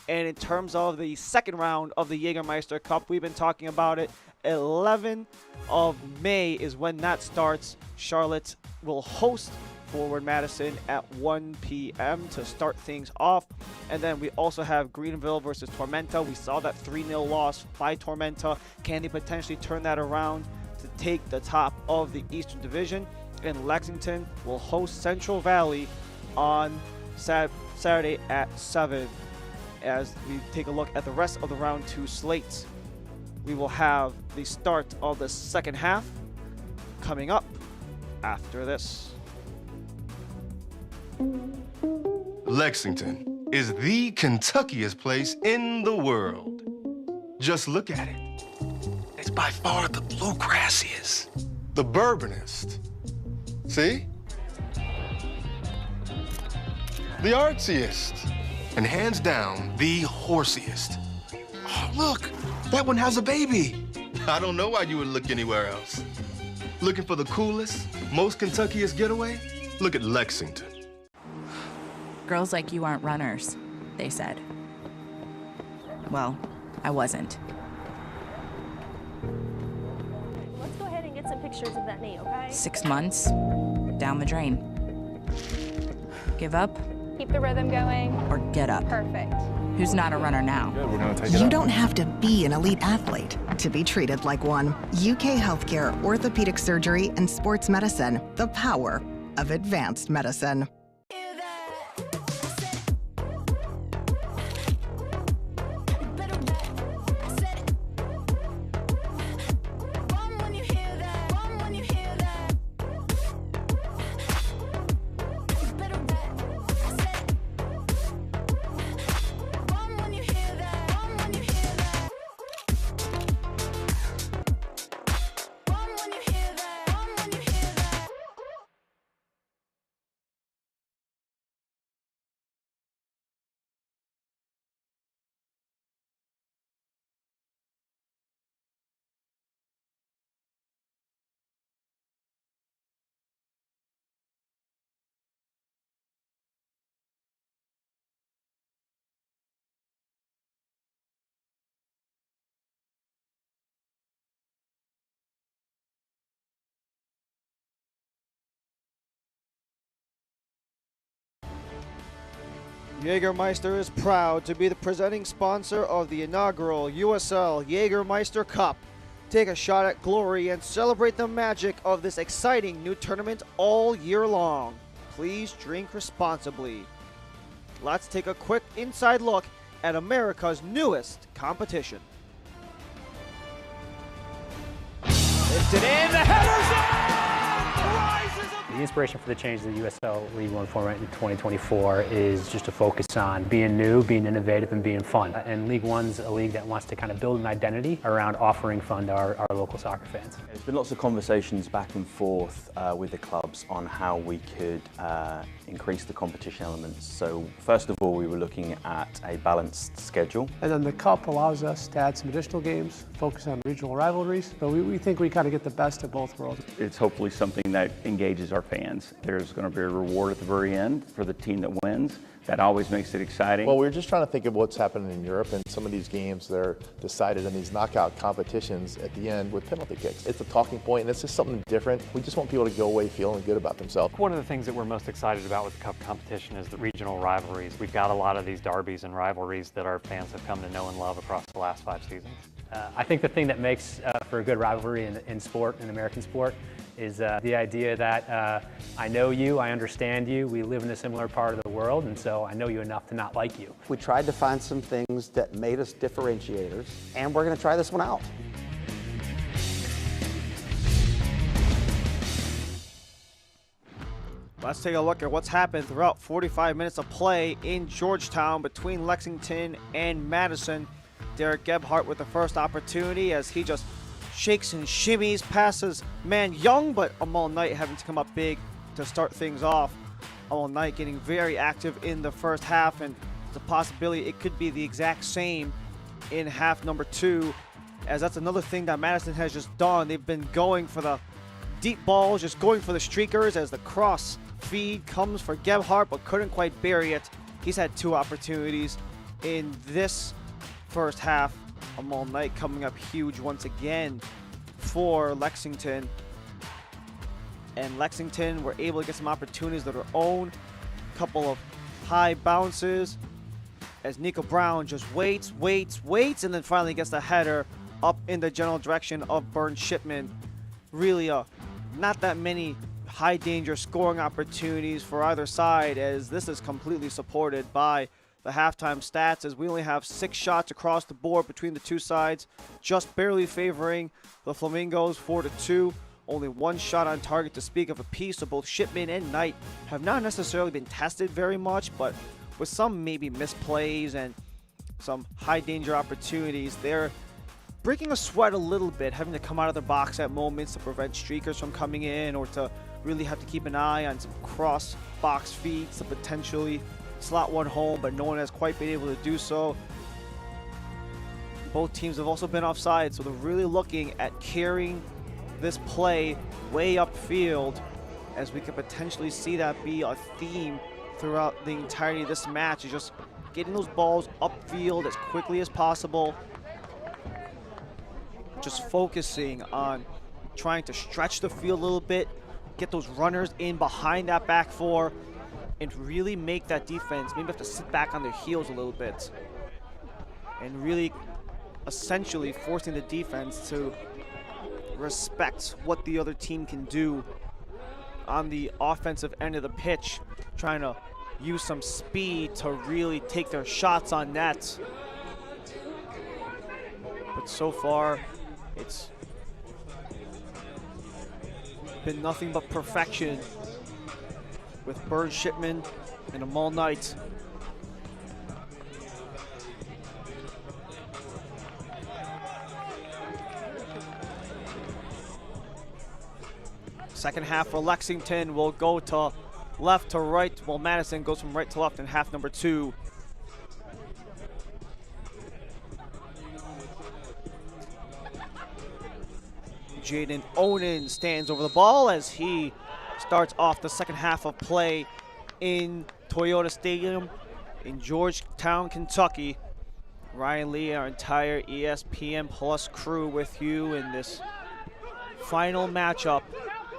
And in terms of the second round of the Jägermeister Cup, we've been talking about it. 11th of May is when that starts. Charlotte will host Forward Madison at 1 p.m. to start things off. And then we also have Greenville versus Tormenta. We saw that 3-0 loss by Tormenta. Can they potentially turn that around to take the top of the Eastern Division? And Lexington will host Central Valley on Saturday at 7. As we take a look at the rest of the round 2 slates, we will have the start of the second half coming up after this. Lexington is the Kentuckiest place in the world. Just look at it. It's by far the bluegrassiest, the bourbonist. See? The artsiest, and hands down, the horsiest. Oh, look, that one has a baby. I don't know why you would look anywhere else. Looking for the coolest, most Kentuckiest getaway? Look at Lexington. Girls like you aren't runners, they said. Well, I wasn't. Let's go ahead and get some pictures of that knee, okay? 6 months, down the drain. Give up? Keep the rhythm going. Or get up? Perfect. Who's not a runner now? You don't have to be an elite athlete to be treated like one. UK Healthcare, Orthopedic Surgery, and Sports Medicine. The power of advanced medicine. Jägermeister is proud to be the presenting sponsor of the inaugural USL Jägermeister Cup. Take a shot at glory and celebrate the magic of this exciting new tournament all year long. Please drink responsibly. Let's take a quick inside look at America's newest competition. Lifted in, the header's in! Rises up! The inspiration for the change to the USL League One format in 2024 is just to focus on being new, being innovative, and being fun. And League One's a league that wants to kind of build an identity around offering fun to our local soccer fans. There's been lots of conversations back and forth with the clubs on how we could increase the competition elements. So first of all, we were looking at a balanced schedule. And then the Cup allows us to add some additional games, focus on regional rivalries. So we think we kind of get the best of both worlds. It's hopefully something that engages our fans. There's going to be a reward at the very end for the team that wins. That always makes it exciting. Well, we're just trying to think of what's happening in Europe, and some of these games, they're decided in these knockout competitions at the end with penalty kicks. It's a talking point, and it's just something different. We just want people to go away feeling good about themselves. One of the things that we're most excited about with the Cup competition is the regional rivalries. We've got a lot of these derbies and rivalries that our fans have come to know and love across the last 5 seasons. I think the thing that makes for a good rivalry in sport, in American sport, is the idea that I know you, I understand you, we live in a similar part of the world, and so I know you enough to not like you. We tried to find some things that made us differentiators, and we're going to try this one out. Let's take a look at what's happened throughout 45 minutes of play in Georgetown between Lexington and Madison. Derek Gebhardt with the first opportunity as he just shakes and shimmies, passes man Young, but Amal Knight having to come up big to start things off. Amal Knight getting very active in the first half, and there's a possibility it could be the exact same in half number 2, as that's another thing that Madison has just done. They've been going for the deep balls, just going for the streakers as the cross feed comes for Gebhardt, but couldn't quite bury it. He's had 2 opportunities in this first half. Amal Knight coming up huge once again for Lexington. And Lexington were able to get some opportunities of their own. Couple of high bounces as Nico Brown just waits, and then finally gets the header up in the general direction of Burn Shipman. Really not that many high danger scoring opportunities for either side, as this is completely supported by the halftime stats, as we only have 6 shots across the board between the two sides, just barely favoring the Flamingos 4-2. Only 1 shot on target to speak of apiece, so both Shipman and Knight have not necessarily been tested very much, but with some maybe misplays and some high danger opportunities, they're breaking a sweat a little bit, having to come out of their box at moments to prevent streakers from coming in, or to really have to keep an eye on some cross box feeds to potentially slot one home, but no one has quite been able to do so. Both teams have also been offside, so they're really looking at carrying this play way upfield, as we could potentially see that be a theme throughout the entirety of this match, is just getting those balls upfield as quickly as possible, just focusing on trying to stretch the field a little bit, get those runners in behind that back four, and really make that defense maybe have to sit back on their heels a little bit, and really essentially forcing the defense to respect what the other team can do on the offensive end of the pitch, trying to use some speed to really take their shots on net. But so far, it's been nothing but perfection with Burn Shipman and Amal Knight. Second half for Lexington will go to left to right, while Madison goes from right to left in half number 2. Jaden Onan stands over the ball as he starts off the second half of play in Toyota Stadium in Georgetown, Kentucky. Ryan Lee, our entire ESPN Plus crew with you in this final matchup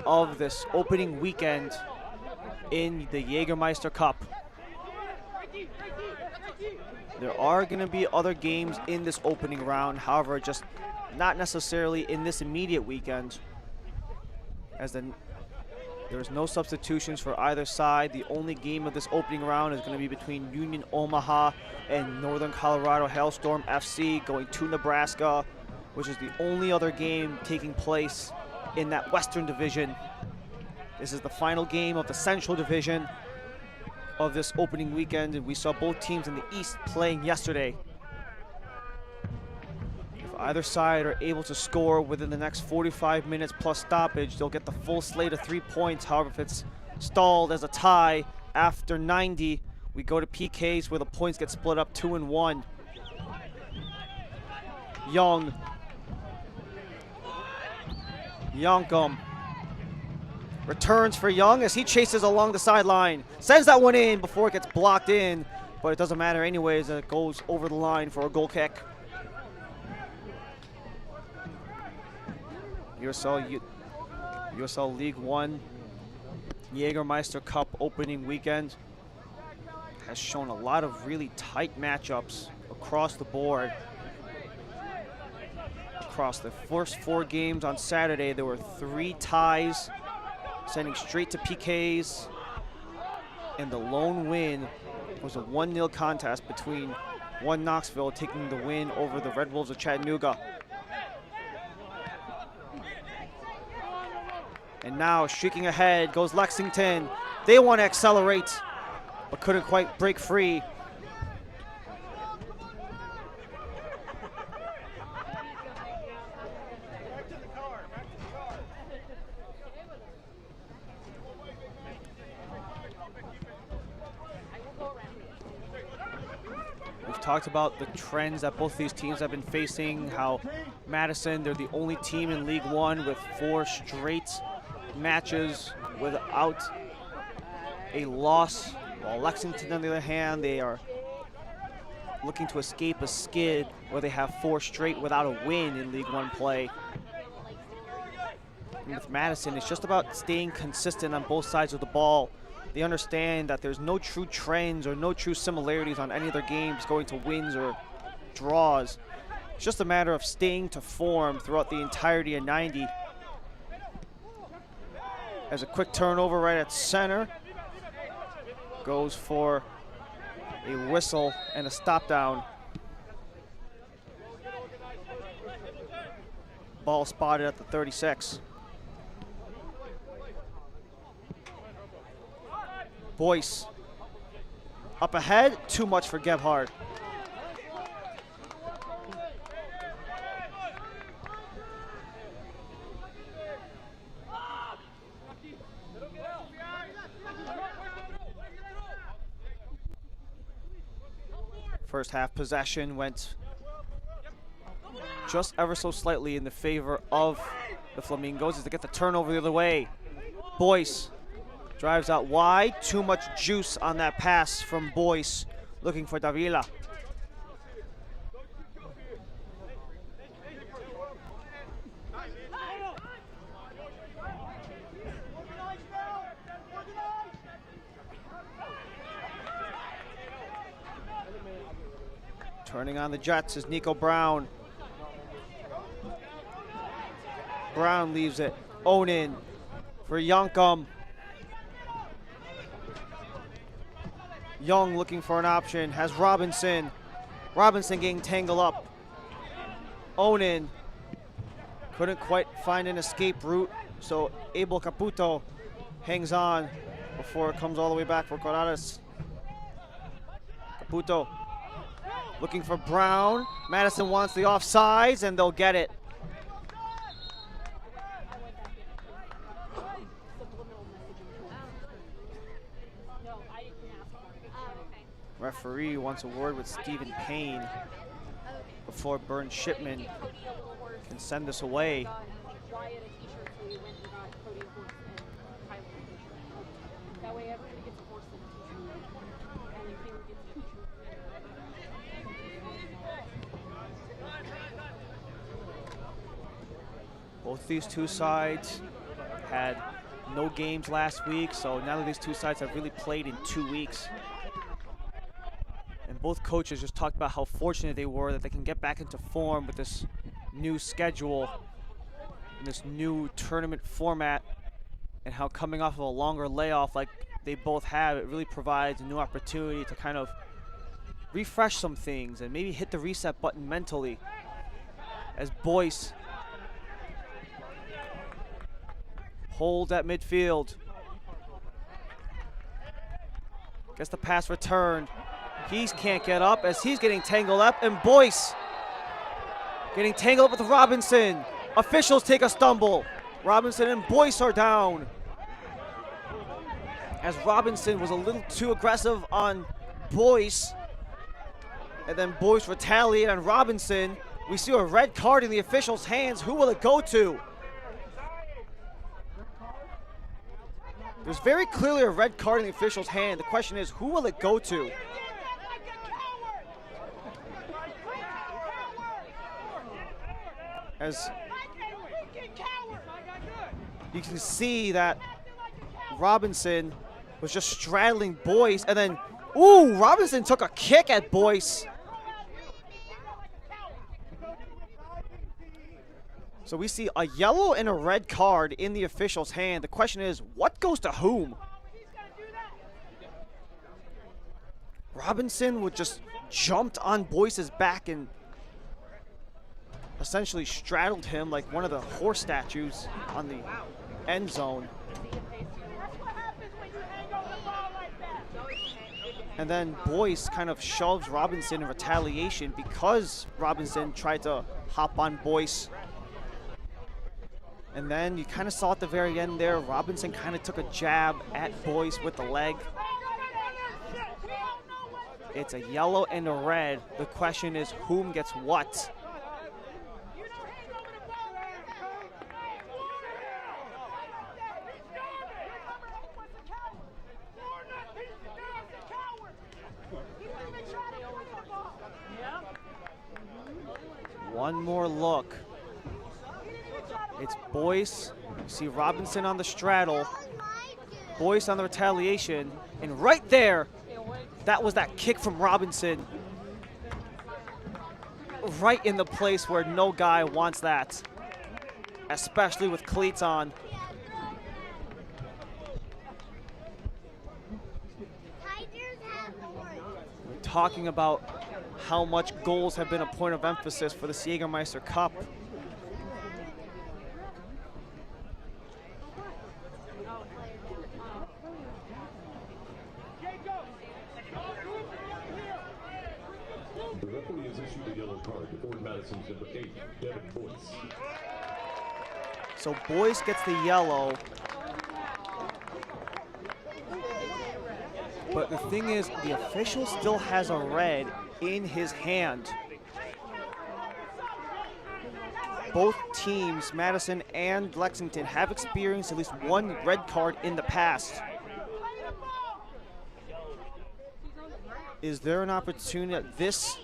of this opening weekend in the Jägermeister Cup. There are going to be other games in this opening round, however, just not necessarily in this immediate weekend, as there's no substitutions for either side. The only game of this opening round is going to be between Union Omaha and Northern Colorado Hailstorm FC, going to Nebraska, which is the only other game taking place in that Western Division. This is the final game of the Central Division of this opening weekend, and we saw both teams in the East playing yesterday. If either side are able to score within the next 45 minutes plus stoppage, they'll get the full slate of 3 points. However, if it's stalled as a tie after 90, we go to PKs where the points get split up 2-1. Youngcom returns for Young as he chases along the sideline. Sends that one in before it gets blocked in, but it doesn't matter anyways. It goes over the line for a goal kick. USL League One Jägermeister Cup opening weekend has shown a lot of really tight matchups across the board. Across the first 4 games on Saturday, there were 3 ties, sending straight to PKs, and the lone win was a 1-0 contest between One Knoxville taking the win over the Red Wolves of Chattanooga. And now streaking ahead goes Lexington. They want to accelerate, but couldn't quite break free. Talked about the trends that both these teams have been facing, how Madison, they're the only team in League One with 4 straight matches without a loss, while Lexington, on the other hand, they are looking to escape a skid where they have 4 straight without a win in League One play. And with Madison, it's just about staying consistent on both sides of the ball. They understand that there's no true trends or no true similarities on any of their games going to wins or draws. It's just a matter of staying to form throughout the entirety of 90. As a quick turnover right at center. Goes for a whistle and a stop down. Ball spotted at the 36. Boyce up ahead, too much for Gebhard. First half possession went just ever so slightly in the favor of the Flamingos as they get the turnover the other way. Boyce drives out wide, too much juice on that pass from Boyce, looking for Davila. Turning on the Jets is Nico Brown. Brown leaves it. Onin for Yankum. Young looking for an option, has Robinson. Robinson getting tangled up. Onin couldn't quite find an escape route, so Abel Caputo hangs on before it comes all the way back for Corrales. Caputo looking for Brown. Madison wants the offsides, and they'll get it. Referee wants a word with Stephen Payne before Burn Shipman can send this away. Both these two sides had no games last week, so now that these two sides have really played in 2 weeks. And both coaches just talked about how fortunate they were that they can get back into form with this new schedule and this new tournament format, and how coming off of a longer layoff like they both have, it really provides a new opportunity to kind of refresh some things and maybe hit the reset button mentally. As Boyce holds at midfield. Gets the pass returned. He can't get up as he's getting tangled up, and Boyce getting tangled up with Robinson. Officials take a stumble. Robinson and Boyce are down. As Robinson was a little too aggressive on Boyce, and then Boyce retaliated on Robinson. We see a red card in the officials' hands. Who will it go to? There's very clearly a red card in the official's hand. The question is, who will it go to? As you can see that Robinson was just straddling Boyce, and then, ooh, Robinson took a kick at Boyce. So we see a yellow and a red card in the official's hand. The question is, what goes to whom? Robinson would just jumped on Boyce's back and essentially straddled him like one of the horse statues on the end zone. And then Boyce kind of shoves Robinson in retaliation because Robinson tried to hop on Boyce. And then you kind of saw at the very end there, Robinson kind of took a jab at Boyce with the leg. It's a yellow and a red. The question is, whom gets what? One more look. It's Boyce. You see Robinson on the straddle. Boyce on the retaliation. And right there, that was that kick from Robinson. Right in the place where no guy wants that, especially with cleats on. We're talking about how much goals have been a point of emphasis for the Jägermeister Cup. The referee has issued a yellow card to forward Madison's number 8, Devin Boyce. So Boyce gets the yellow. But the thing is, the official still has a red in his hand. Both teams, Madison and Lexington, have experienced at least one red card in the past. Is there an opportunity that this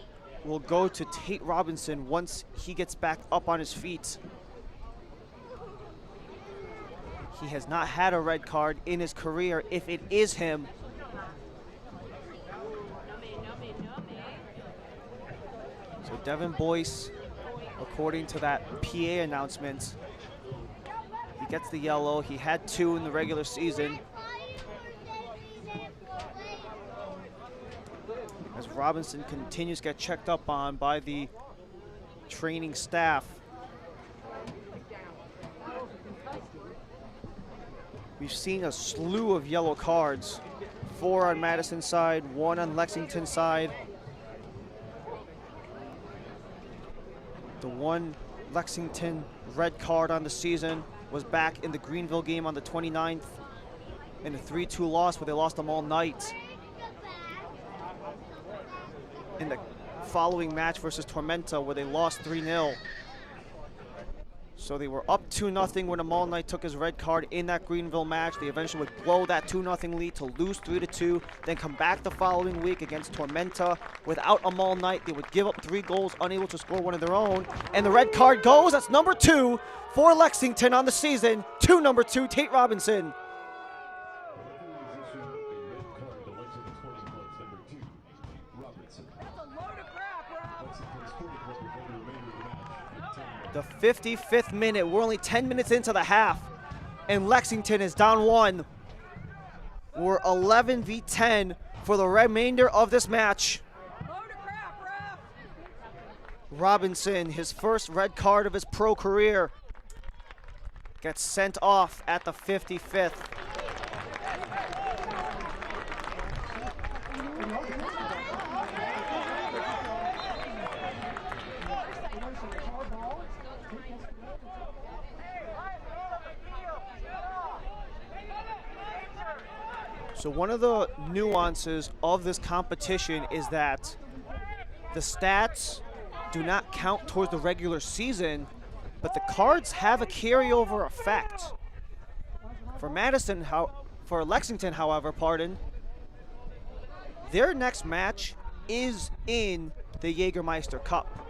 will go to Tate Robinson once he gets back up on his feet? He has not had a red card in his career if it is him. So Devin Boyce, according to that PA announcement, he gets the yellow. He had 2 in the regular season. As Robinson continues to get checked up on by the training staff. We've seen a slew of yellow cards. 4 on Madison's side, 1 on Lexington's side. The one Lexington red card on the season was back in the Greenville game on the 29th in a 3-2 loss where they lost them all night. In the following match versus Tormenta where they lost 3-0. So they were up 2-0 when Amal Knight took his red card in that Greenville match. They eventually would blow that 2-0 lead to lose 3-2, then come back the following week against Tormenta. Without Amal Knight, they would give up 3 goals, unable to score one of their own. And the red card goes, that's number 2 for Lexington on the season, to number 2, Tate Robinson. The 55th minute, we're only 10 minutes into the half, and Lexington is down 1. We're 11 v 10 for the remainder of this match. Robinson, his first red card of his pro career, gets sent off at the 55th. So one of the nuances of this competition is that the stats do not count towards the regular season, but the cards have a carryover effect. For Lexington, however, their next match is in the Jägermeister Cup.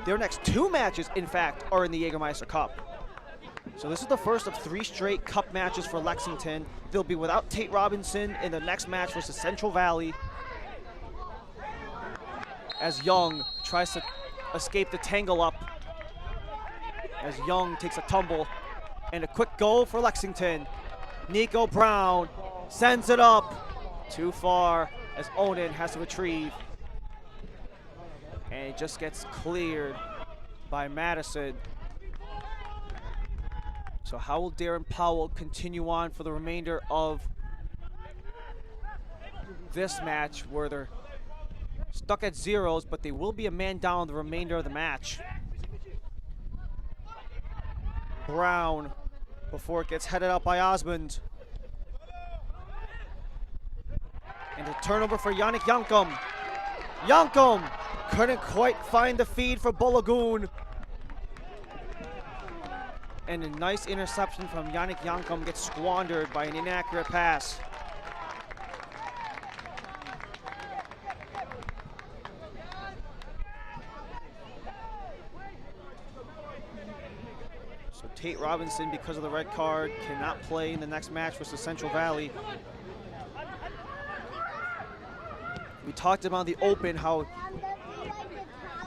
Their next 2 matches, in fact, are in the Jägermeister Cup. So this is the first of 3 straight cup matches for Lexington. They'll be without Tate Robinson in the next match versus Central Valley, as Young tries to escape the tangle up. As Young takes a tumble, and a quick goal for Lexington. Nico Brown sends it up too far as Onan has to retrieve. And it just gets cleared by Madison. So how will Darren Powell continue on for the remainder of this match, where they're stuck at 0s, but they will be a man down the remainder of the match. Brown, before it gets headed out by Osmond. And a turnover for Yannick Yankum. Yankum couldn't quite find the feed for Bologun. And a nice interception from Yannick Yankum gets squandered by an inaccurate pass. Tate Robinson, because of the red card, cannot play in the next match versus Central Valley. We talked about the Open, how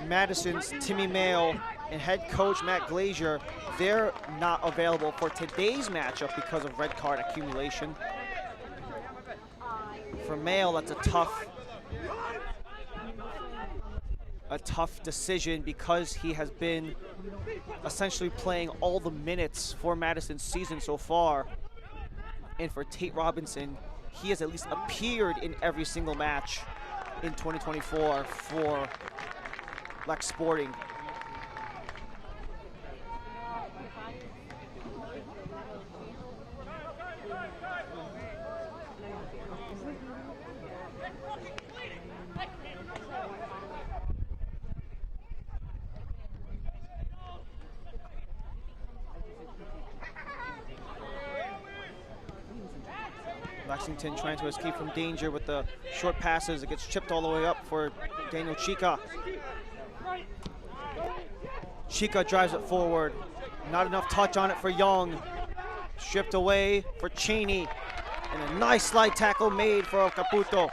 Madison's Timmy Mayo and head coach Matt Glazier, they're not available for today's matchup because of red card accumulation. For Mayo, that's a tough decision because he has been essentially playing all the minutes for Madison's season so far. And for Tate Robinson, he has at least appeared in every single match in 2024 for Lex Sporting. Lexington trying to escape from danger with the short passes. It gets chipped all the way up for Daniel Chica. Chica drives it forward. Not enough touch on it for Young. Stripped away for Cheney. And a nice slide tackle made for Caputo.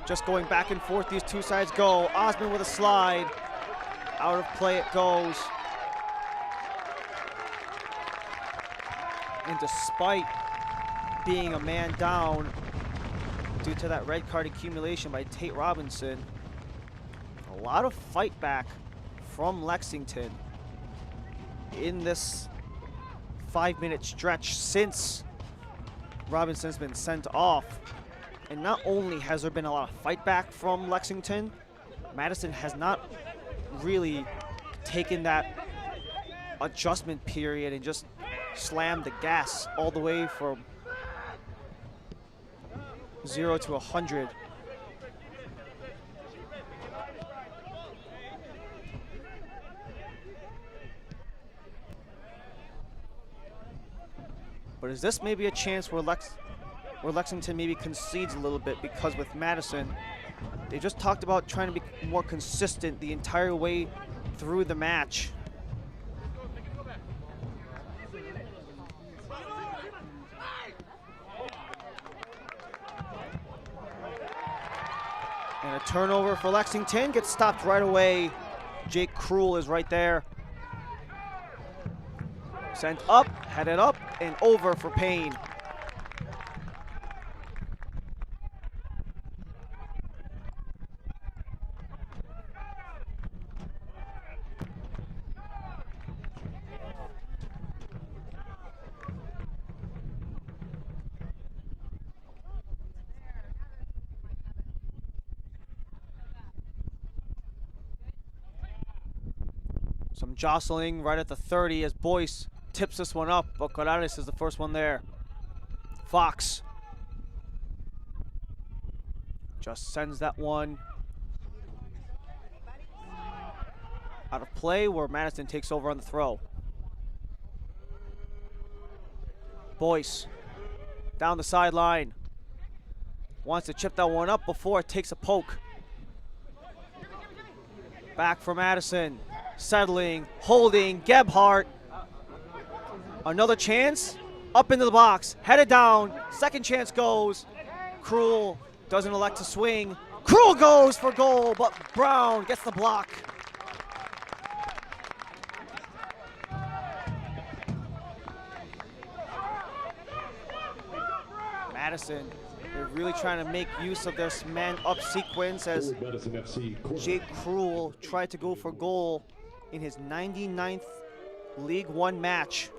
Just going back and forth, these two sides go. Osman with a slide. Out of play it goes. And despite being a man down due to that red card accumulation by Tate Robinson, a lot of fight back from Lexington in this 5-minute stretch since Robinson's been sent off. And not only has there been a lot of fight back from Lexington, Madison has not really taken that adjustment period and just slammed the gas all the way from 0 to 100. But is this maybe a chance where Lexington maybe concedes a little bit, because with Madison, they just talked about trying to be more consistent the entire way through the match. And a turnover for Lexington, gets stopped right away. Jake Krull is right there. Sent up, headed up, and over for Payne. Some jostling right at the 30 as Boyce tips this one up, but Corrales is the first one there. Fox just sends that one out of play, where Madison takes over on the throw. Boyce down the sideline. Wants to chip that one up before it takes a poke. Back for Madison. Settling, holding, Gebhardt. Another chance, up into the box, headed down, second chance goes. Krull doesn't elect to swing. Krull goes for goal, but Brown gets the block. Madison, they're really trying to make use of this man-up sequence as Jake Krull tried to go for goal in his 99th League One match,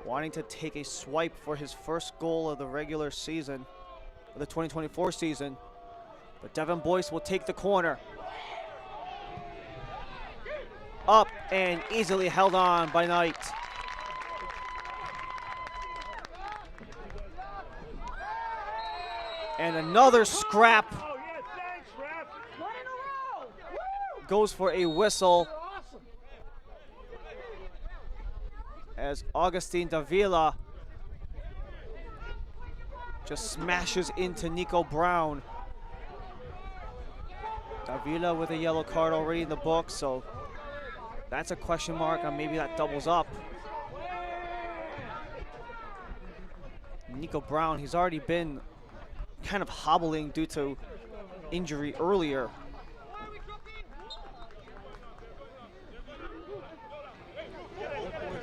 wanting to take a swipe for his first goal of the regular season, of the 2024 season. But Devin Boyce will take the corner. Up and easily held on by Knight. And another scrap. Goes for a whistle as Augustine Davila just smashes into Nico Brown. Davila with a yellow card already in the book, so That's a question mark on maybe that doubles up. Nico Brown, he's already been kind of hobbling due to injury earlier.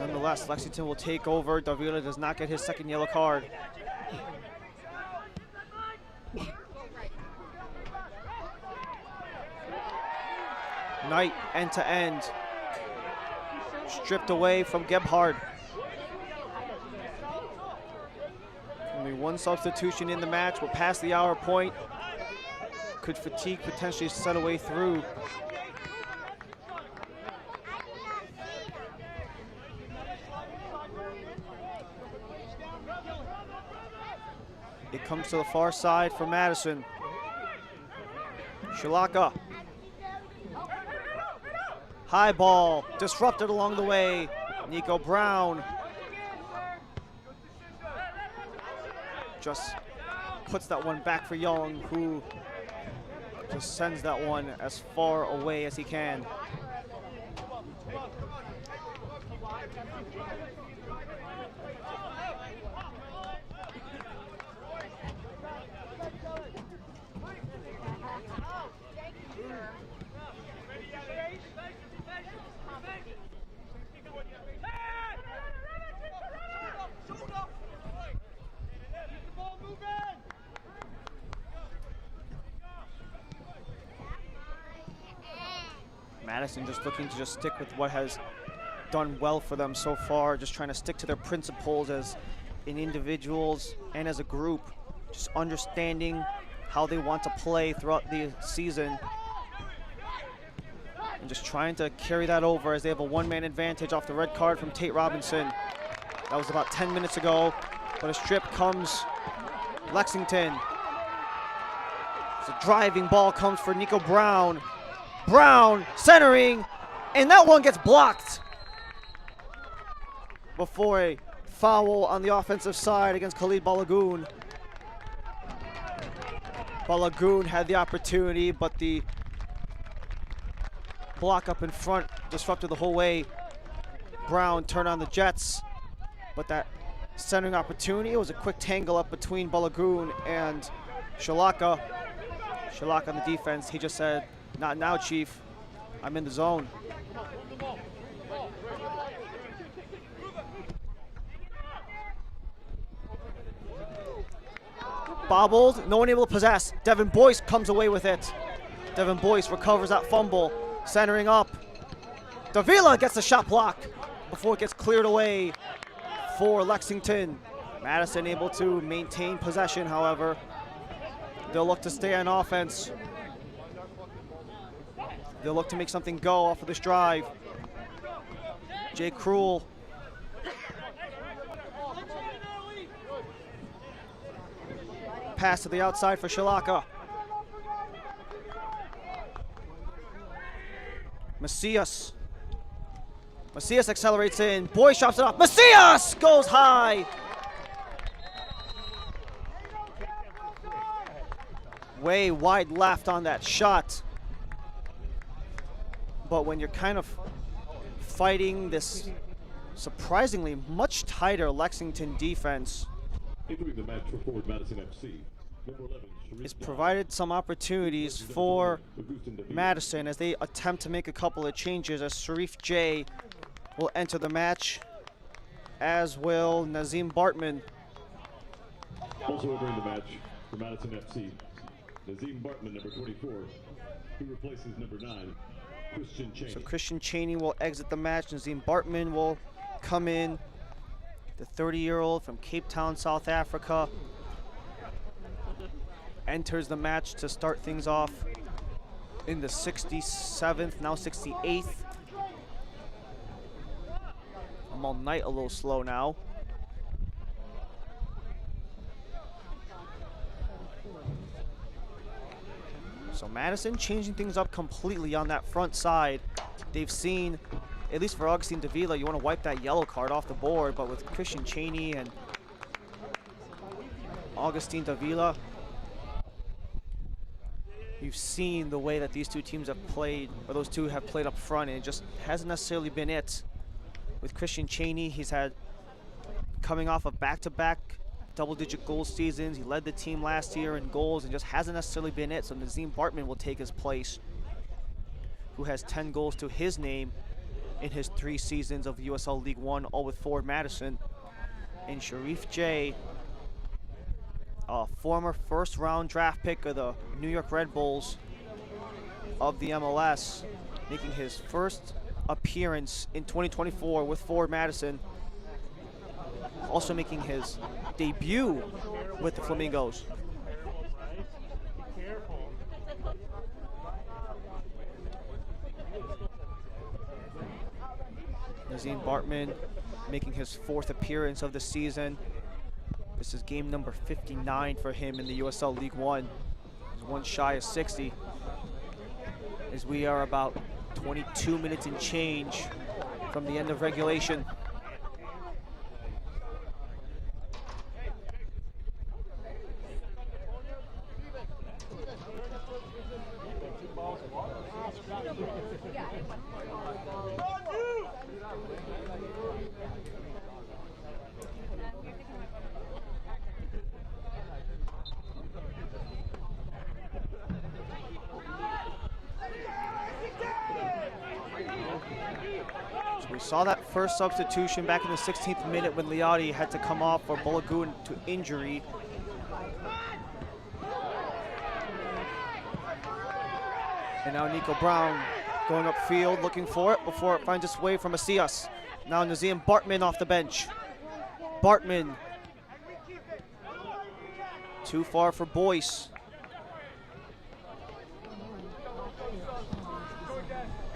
Nonetheless, Lexington will take over. Davila does not get his second yellow card. Knight end to end. Stripped away from Gebhard. Only one substitution in the match. We're past the hour point. Could fatigue potentially set a way through? It comes to the far side for Madison. Shalaka. High ball, disrupted along the way. Nico Brown just puts that one back for Young, who just sends that one as far away as he can. Madison just looking to just stick with what has done well for them so far, just trying to stick to their principles as in individuals and as a group, just understanding how they want to play throughout the season and just trying to carry that over as they have a one-man advantage off the red card from Tate Robinson. That was about 10 minutes ago, but a strip comes Lexington. The driving ball comes for Nico Brown. Brown centering, and that one gets blocked before a foul on the offensive side against Khalid Balagoon. Balagoon had the opportunity, but the block up in front disrupted the whole way. Brown turned on the Jets, but that centering opportunity, it was a quick tangle up between Balagoon and Shalaka. Shalaka on the defense, he just said, "Not now, Chief. I'm in the zone." Bobbled, no one able to possess. Devin Boyce comes away with it. Devin Boyce recovers that fumble, centering up. Davila gets the shot block before it gets cleared away for Lexington. Madison able to maintain possession, however. They'll look to stay on offense. They'll look to make something go off of this drive. Jay Cruel. Pass to the outside for Shalaka. Macias. Macias accelerates in. Boyce chops it off. Macias goes high. Way wide left on that shot. But when you're kind of fighting this surprisingly much tighter Lexington defense, Entering the match for forward Madison FC, number 11, it's provided some opportunities for Madison as they attempt to make a couple of changes, as Sharif J will enter the match, as will Nazim Bartman. Also entering the match for Madison FC, Nazim Bartman, number 24, who replaces number 9, Christian Cheney. So Christian Cheney will exit the match. Nazim Bartman will come in. The 30-year-old from Cape Town, South Africa, enters the match to start things off in the 67th, now 68th. I'm all night a little slow now. So Madison changing things up completely on that front side. They've seen, at least for Augustine Davila, you want to wipe that yellow card off the board, but with Christian Cheney and Augustine Davila, You've seen the way that these two teams have played, or those two have played up front, and it just hasn't necessarily been it. With Christian Cheney, he's had coming off of back-to-back double-digit goal seasons. He led the team last year in goals and just hasn't necessarily been it. So Nazim Bartman will take his place, who has 10 goals to his name in his 3 seasons of USL League One, all with forward Madison. And Sharif J, a former first-round draft pick of the New York Red Bulls of the MLS, making his first appearance in 2024 with forward Madison, also making his debut with the Flamingos. Nazim Bartman making his 4th appearance of the season. This is game number 59 for him in the USL League One. He's one shy of 60, as we are about 22 minutes and change from the end of regulation. We saw that first substitution back in the 16th minute when Liotti had to come off for Balagoon to injury. And now Nico Brown going upfield looking for it before it finds its way from Macias. Now Nazim Bartman off the bench. Bartman. Too far for Boyce.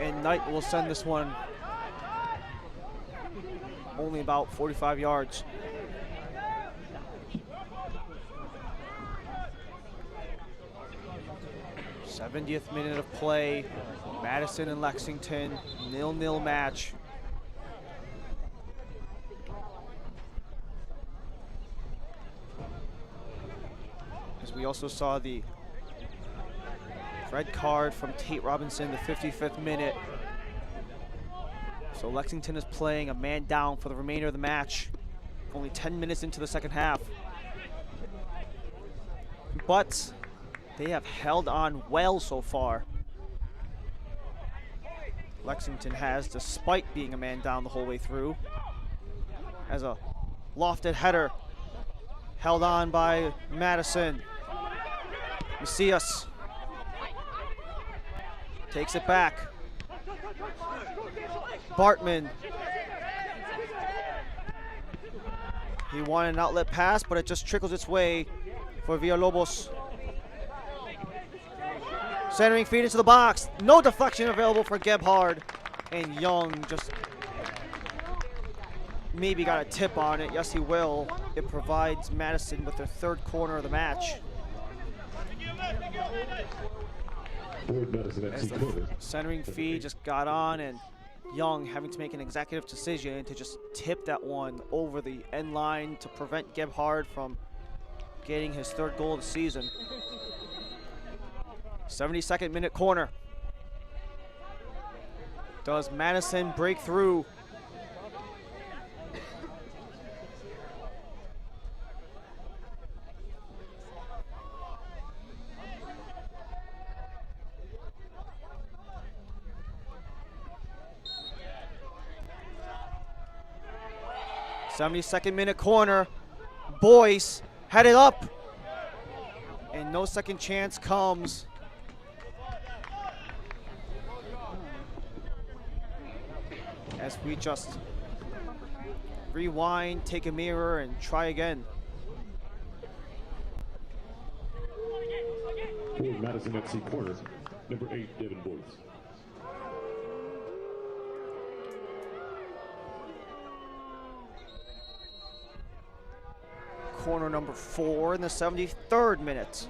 And Knight will send this one only about 45 yards. '70th minute of play. Madison and Lexington, 0-0 match. As we also saw the red card from Tate Robinson, the 55th minute. So Lexington is playing a man down for the remainder of the match. Only 10 minutes into the second half. But they have held on well so far. Lexington has, despite being a man down the whole way through. As a lofted header held on by Madison. Macias takes it back. Bartman. He wanted an outlet pass, but it just trickles its way for Villalobos. Centering feed into the box. No deflection available for Gebhard. And Young just maybe got a tip on it. Yes, he will. It provides Madison with their 3rd corner of the match. As the centering feed just got on, and Young having to make an executive decision to just tip that one over the end line to prevent Gebhard from getting his 3rd goal of the season. 72nd minute corner. Does Madison break through? '72nd minute corner. Boyce headed up, and no second chance comes. As we just rewind, take a mirror, and try again. For Madison FC corner, number 8, Devin Boyce. Corner number 4 in the 73rd minute.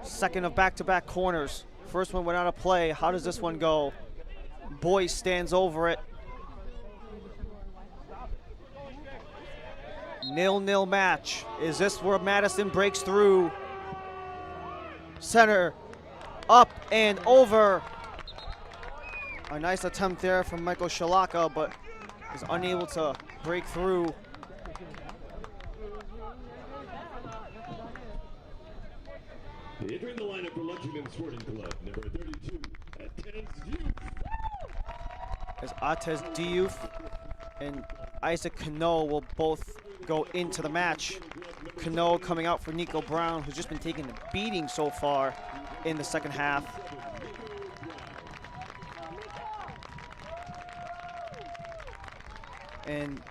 2nd of back-to-back corners. First one went out of play. How does this one go? Boyce stands over it. 0-0 match. Is this where Madison breaks through? Center Up and over. A nice attempt there from Michael Shalaka, but is unable to break through. Entering the lineup for Lexington Sporting Club, number 32, Atez Youth. As Atez Diouf and Isaac Cano will both go into the match. Cano coming out for Nico Brown, who's just been taking a beating so far in the second half. And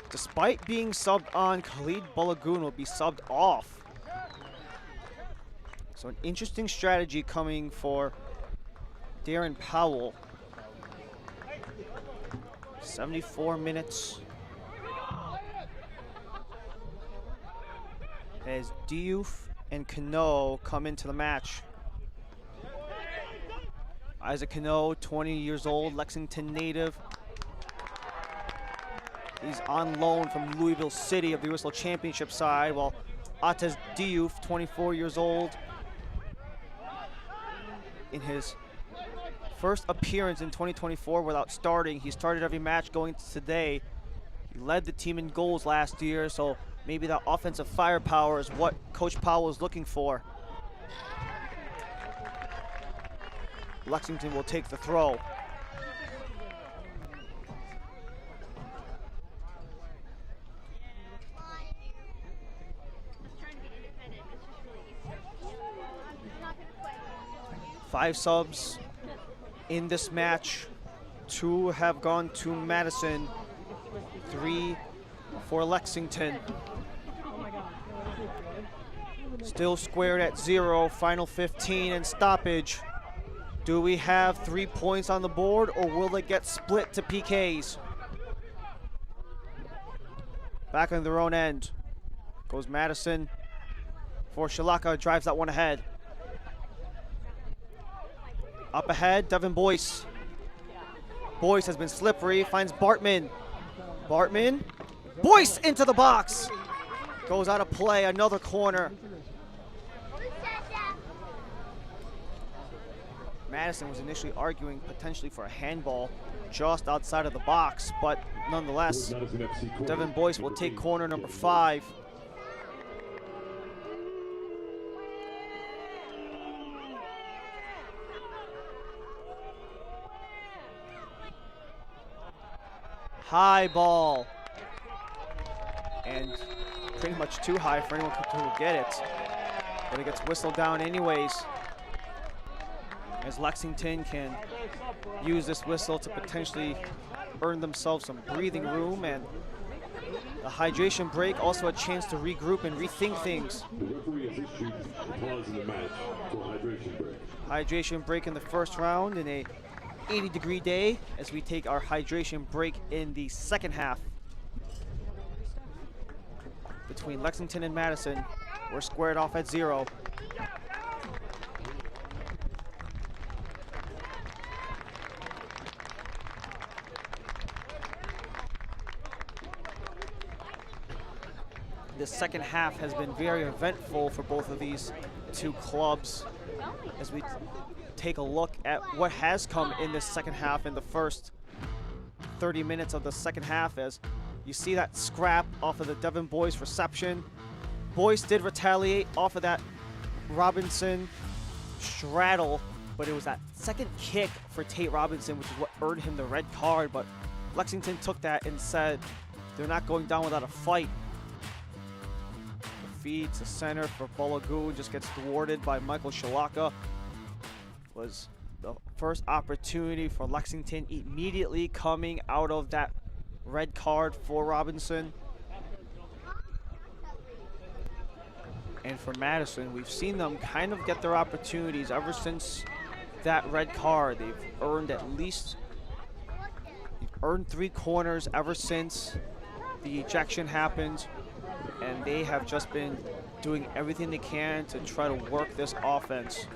despite being subbed on, Khalid Balagoon will be subbed off. So an interesting strategy coming for Darren Powell. 74 minutes. As Diouf and Cano come into the match. Isaac Cano, 20 years old, Lexington native. He's on loan from Louisville City of the USL Championship side, while Atez Diouf, 24 years old. In his first appearance in 2024 without starting, he started every match going into today. He led the team in goals last year, so maybe that offensive firepower is what Coach Powell is looking for. Lexington will take the throw. Five subs in this match. 2 have gone to Madison, 3 for Lexington. Still squared at 0, final 15 and stoppage. Do we have 3 points on the board, or will it get split to PKs? Back on their own end goes Madison for Shalaka, drives that one ahead. Up ahead, Devin Boyce. Boyce has been slippery, finds Bartman. Bartman, Boyce into the box. Goes out of play, another corner. Madison was initially arguing potentially for a handball just outside of the box, but nonetheless, Devin Boyce will take corner number 5. High ball, and pretty much too high for anyone who will get it, but it gets whistled down anyways, as Lexington can use this whistle to potentially earn themselves some breathing room, and a hydration break, also a chance to regroup and rethink things. The referee has issued a pause in the match for hydration break. Hydration break in the first round in a 80-degree day as we take our hydration break in the second half. Between Lexington and Madison, we're squared off at 0. The second half has been very eventful for both of these two clubs as we take a look at what has come in this second half in the first 30 minutes of the second half, as you see that scrap off of the Devin Boyce reception. Boyce did retaliate off of that Robinson straddle, but it was that second kick for Tate Robinson which is what earned him the red card, but Lexington took that and said they're not going down without a fight. The feed to center for Balagoon just gets thwarted by Michael Shalaka. Was the first opportunity for Lexington immediately coming out of that red card for Robinson. And for Madison, we've seen them kind of get their opportunities ever since that red card. They've earned earned 3 corners ever since the ejection happened, and they have just been doing everything they can to try to work this offense.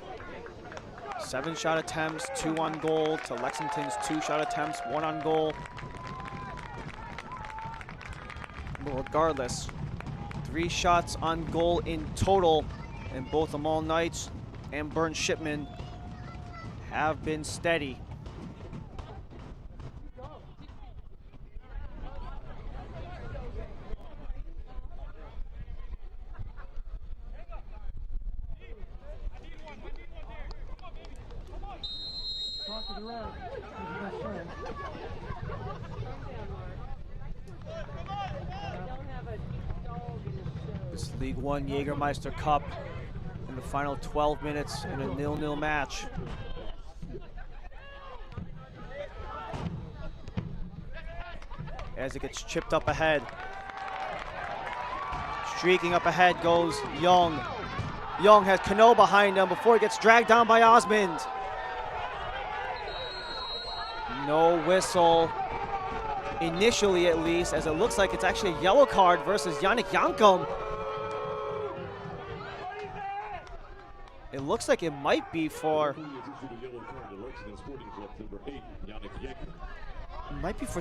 7 shot attempts, 2 on goal to Lexington's 2 shot attempts, 1 on goal. But regardless, 3 shots on goal in total, and both Amal Knights and Burn Shipman have been steady. This League One Jägermeister Cup in the final 12 minutes in a 0-0 match. As it gets chipped up ahead. Streaking up ahead goes Young. Young has Cano behind him before he gets dragged down by Osmond. No whistle, initially at least, as it looks like it's actually a yellow card versus Yannick Yankum. It looks like it might be for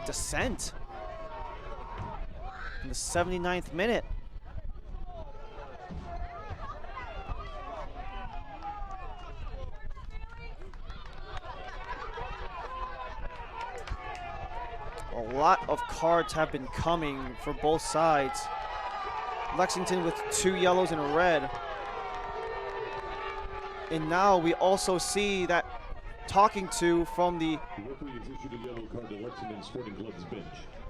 dissent in the 79th minute. A lot of cards have been coming for both sides. Lexington with 2 yellows and a red. And now we also see that talking to from the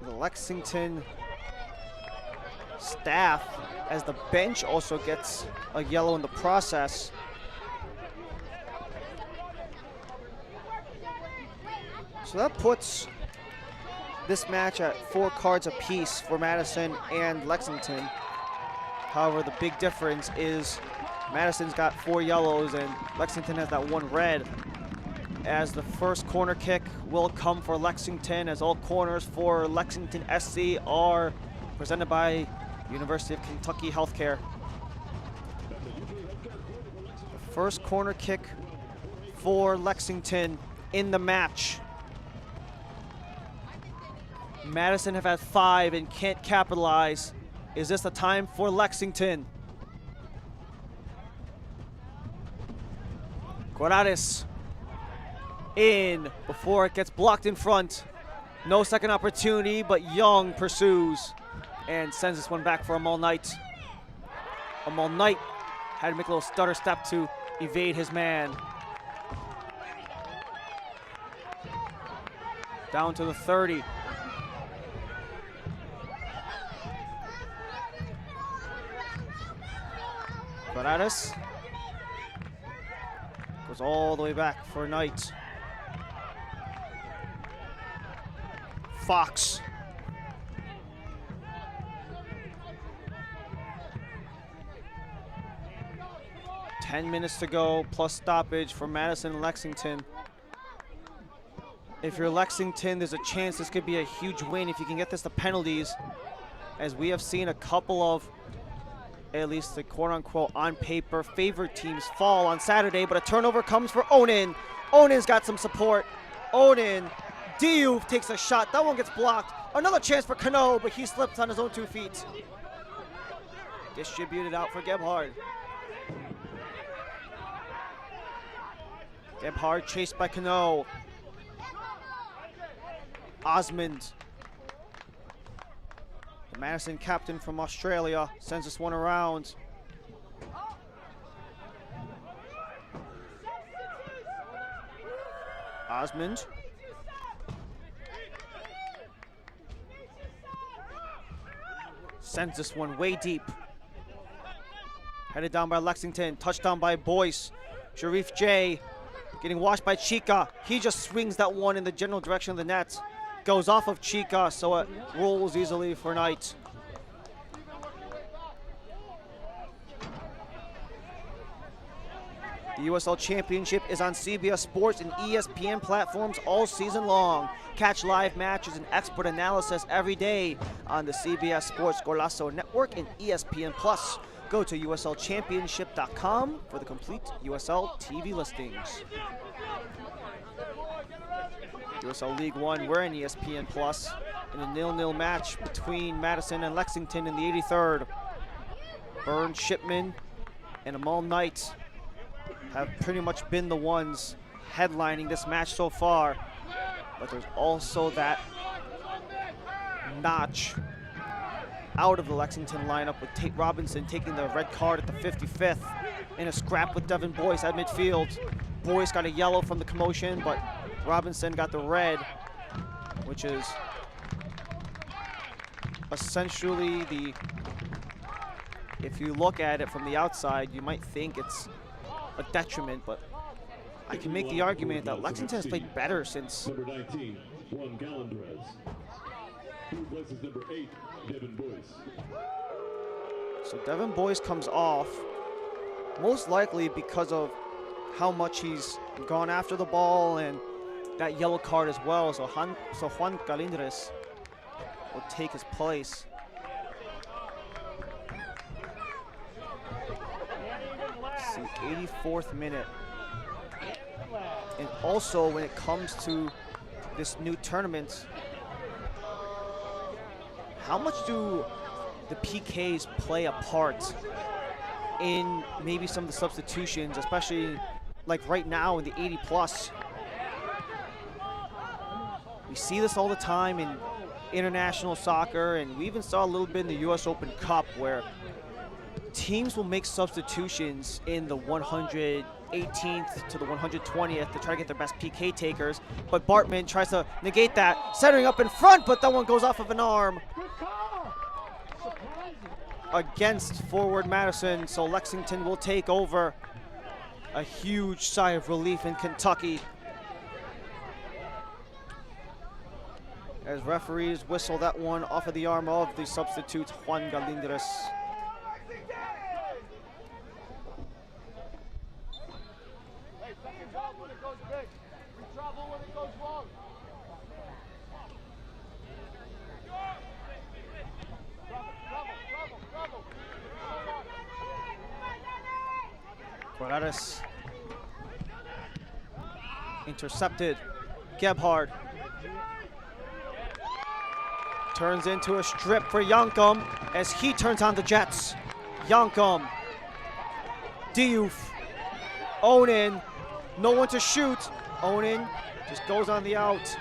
Lexington staff, as the bench also gets a yellow in the process. So that puts this match at 4 cards apiece for Madison and Lexington. However, the big difference is Madison's got 4 yellows and Lexington has that 1 red. As the first corner kick will come for Lexington, as all corners for Lexington SC are presented by University of Kentucky Healthcare. The first corner kick for Lexington in the match. Madison have had 5 and can't capitalize. Is this the time for Lexington? Corrales in before it gets blocked in front. No second opportunity, but Young pursues and sends this one back for Amal Knight. Amal Knight had to make a little stutter step to evade his man. Down to the 30. Corrales goes all the way back for Knight. Fox. Ten minutes to go, plus stoppage for Madison and Lexington. If you're Lexington, there's a chance this could be a huge win if you can get this to penalties, as we have seen a couple of, at least the quote-unquote on paper favored teams fall on Saturday, but a turnover comes for Onan. Onan's got some support. Onan, Diouf takes a shot. That one gets blocked. Another chance for Cano, but he slips on his own 2 feet. Distributed out for Gebhard. Gebhard chased by Cano. Osmond, the Madison captain from Australia, sends this one around. Osmond. Sends this one way deep. Headed down by Lexington, touchdown by Boyce. Sharif J getting washed by Chica. He just swings that one in the general direction of the net. Goes off of Chica, so it rolls easily for Knight. The USL Championship is on CBS Sports and ESPN platforms all season long. Catch live matches and expert analysis every day on the CBS Sports Golazo Network and ESPN Plus. Go to USLChampionship.com for the complete USL TV listings. USL League One, we're in ESPN Plus in a 0-0 match between Madison and Lexington in the 83rd. Burns Shipman and Amal Knight have pretty much been the ones headlining this match so far. But there's also that notch out of the Lexington lineup with Tate Robinson taking the red card at the 55th in a scrap with Devin Boyce at midfield. Boyce got a yellow from the commotion, but Robinson got the red, which is essentially the, if you look at it from the outside, you might think it's a detriment, but I can make the argument that Lexington has played better since. Number 19, Juan Galindrez. Who replaces number 8, Devin Boyce. So Devin Boyce comes off, most likely because of how much he's gone after the ball and that yellow card as well. So Juan Galindrez will take his place. Let's see, 84th minute. And also when it comes to this new tournament, how much do the PKs play a part in maybe some of the substitutions, especially like right now in the 80 plus? We see this all the time in international soccer, and we even saw a little bit in the US Open Cup where teams will make substitutions in the 118th to the 120th to try to get their best PK takers, but Bartman tries to negate that, centering up in front, but that one goes off of an arm against forward Madison, so Lexington will take over. A huge sigh of relief in Kentucky as referees whistle that one off of the arm of the substitute Juan Galindrez. Corrales intercepted. Gebhard turns into a strip for Yankum as he turns on the Jets. Yankum, Diouf, Onan, no one to shoot. Onan just goes on the out.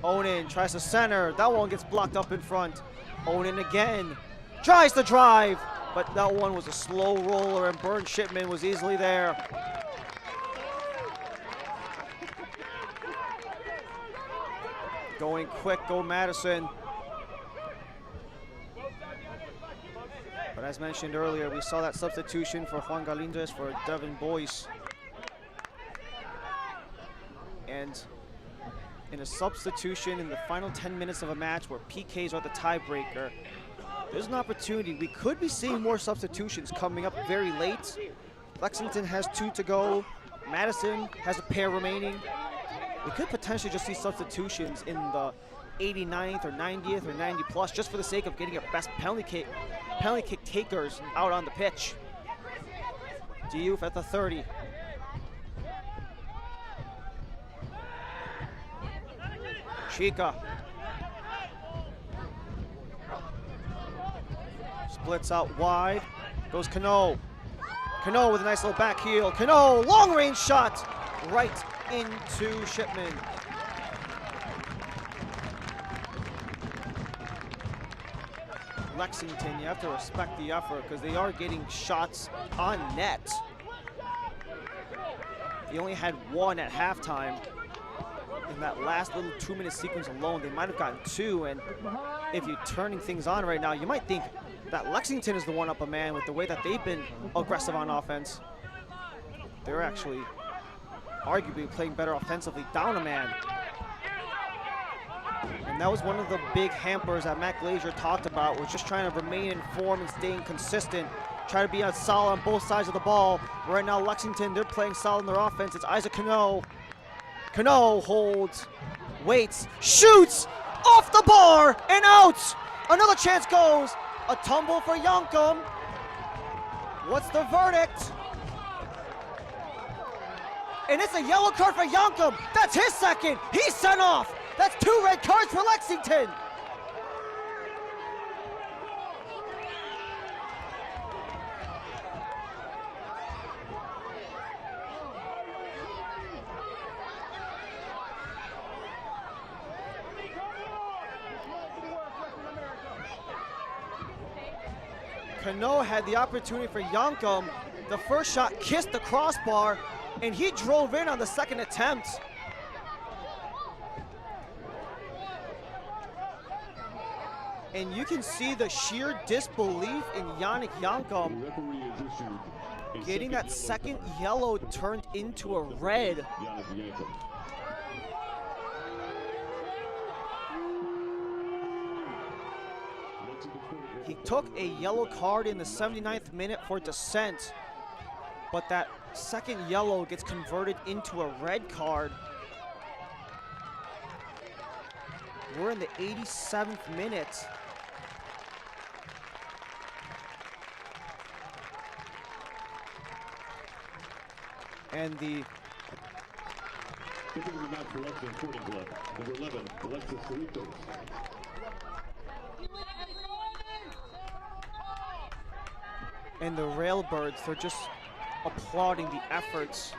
Onan tries to center. That one gets blocked up in front. Onan again tries to drive, but that one was a slow roller and Burn Shipman was easily there. Going quick, go Madison. But as mentioned earlier, we saw that substitution for Juan Galindrez for Devin Boyce. And in a substitution in the final 10 minutes of a match where PKs are the tiebreaker, there's an opportunity. We could be seeing more substitutions coming up very late. Lexington has 2 to go. Madison has a pair remaining. We could potentially just see substitutions in the 89th or 90th or 90 plus just for the sake of getting our best penalty kick takers out on the pitch. Diouf at the 30. Chica. Splits out wide. Goes Cano. Cano with a nice little back heel. Cano, long range shot right into Shipman. Lexington, you have to respect the effort because they are getting shots on net. They only had 1 at halftime. In that last little 2-minute sequence alone, they might have gotten 2, and if you're turning things on right now, you might think that Lexington is the one up a man with the way that they've been aggressive on offense. They're actually arguably playing better offensively down a man. And that was one of the big hampers that Matt Glazier talked about, was just trying to remain in form and staying consistent, try to be solid on both sides of the ball. Right now, Lexington, they're playing solid in their offense. It's Isaac Cano. Cano holds, waits, shoots, off the bar, and out! Another chance goes. A tumble for Yankum. What's the verdict? And it's a yellow card for Yankum. That's his second. He's sent off. That's 2 red cards for Lexington. Cano had the opportunity for Yankum. The first shot kissed the crossbar, and he drove in on the second attempt. And you can see the sheer disbelief in Yannick Yankum getting that second yellow turned into a red. He took a yellow card in the 79th minute for dissent, but that second yellow gets converted into a red card. We're in the 87th minute. And the Railbirds, they're just applauding the efforts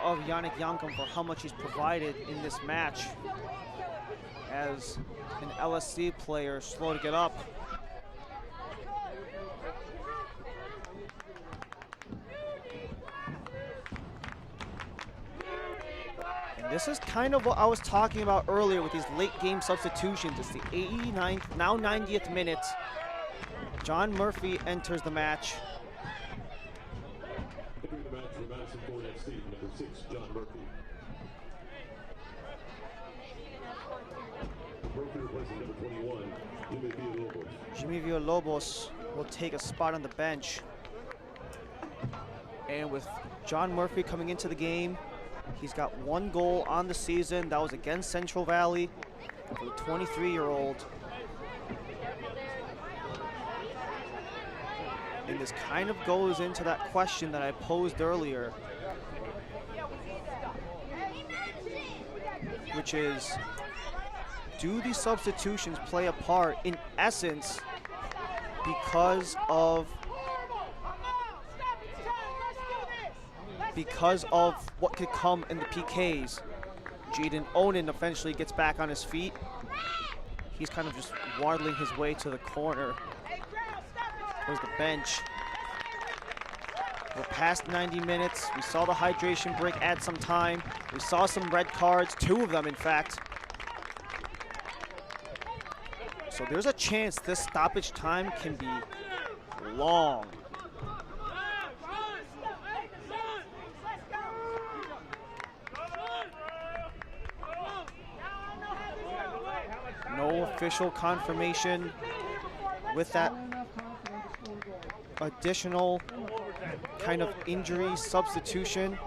of Yannick Yankum for how much he's provided in this match. As an LSC player slow to get up. And this is kind of what I was talking about earlier with these late game substitutions. It's the 89th, now 90th minute. John Murphy enters the match. Entering the match for Madison Ford FC, number 6, John Murphy. Murphy replacing number 21, Jimmy Villalobos. Jimmy Villalobos will take a spot on the bench. And with John Murphy coming into the game, he's got 1 goal on the season. That was against Central Valley for the 23-year-old. And this kind of goes into that question that I posed earlier, which is, do these substitutions play a part in essence because of what could come in the PKs? Jaden Onan eventually gets back on his feet. He's kind of just waddling his way to the corner. Towards the bench. We're past 90 minutes. We saw the hydration break add some time. We saw some red cards, 2 of them in fact. So there's a chance this stoppage time can be long. No official confirmation with that additional kind of injury substitution,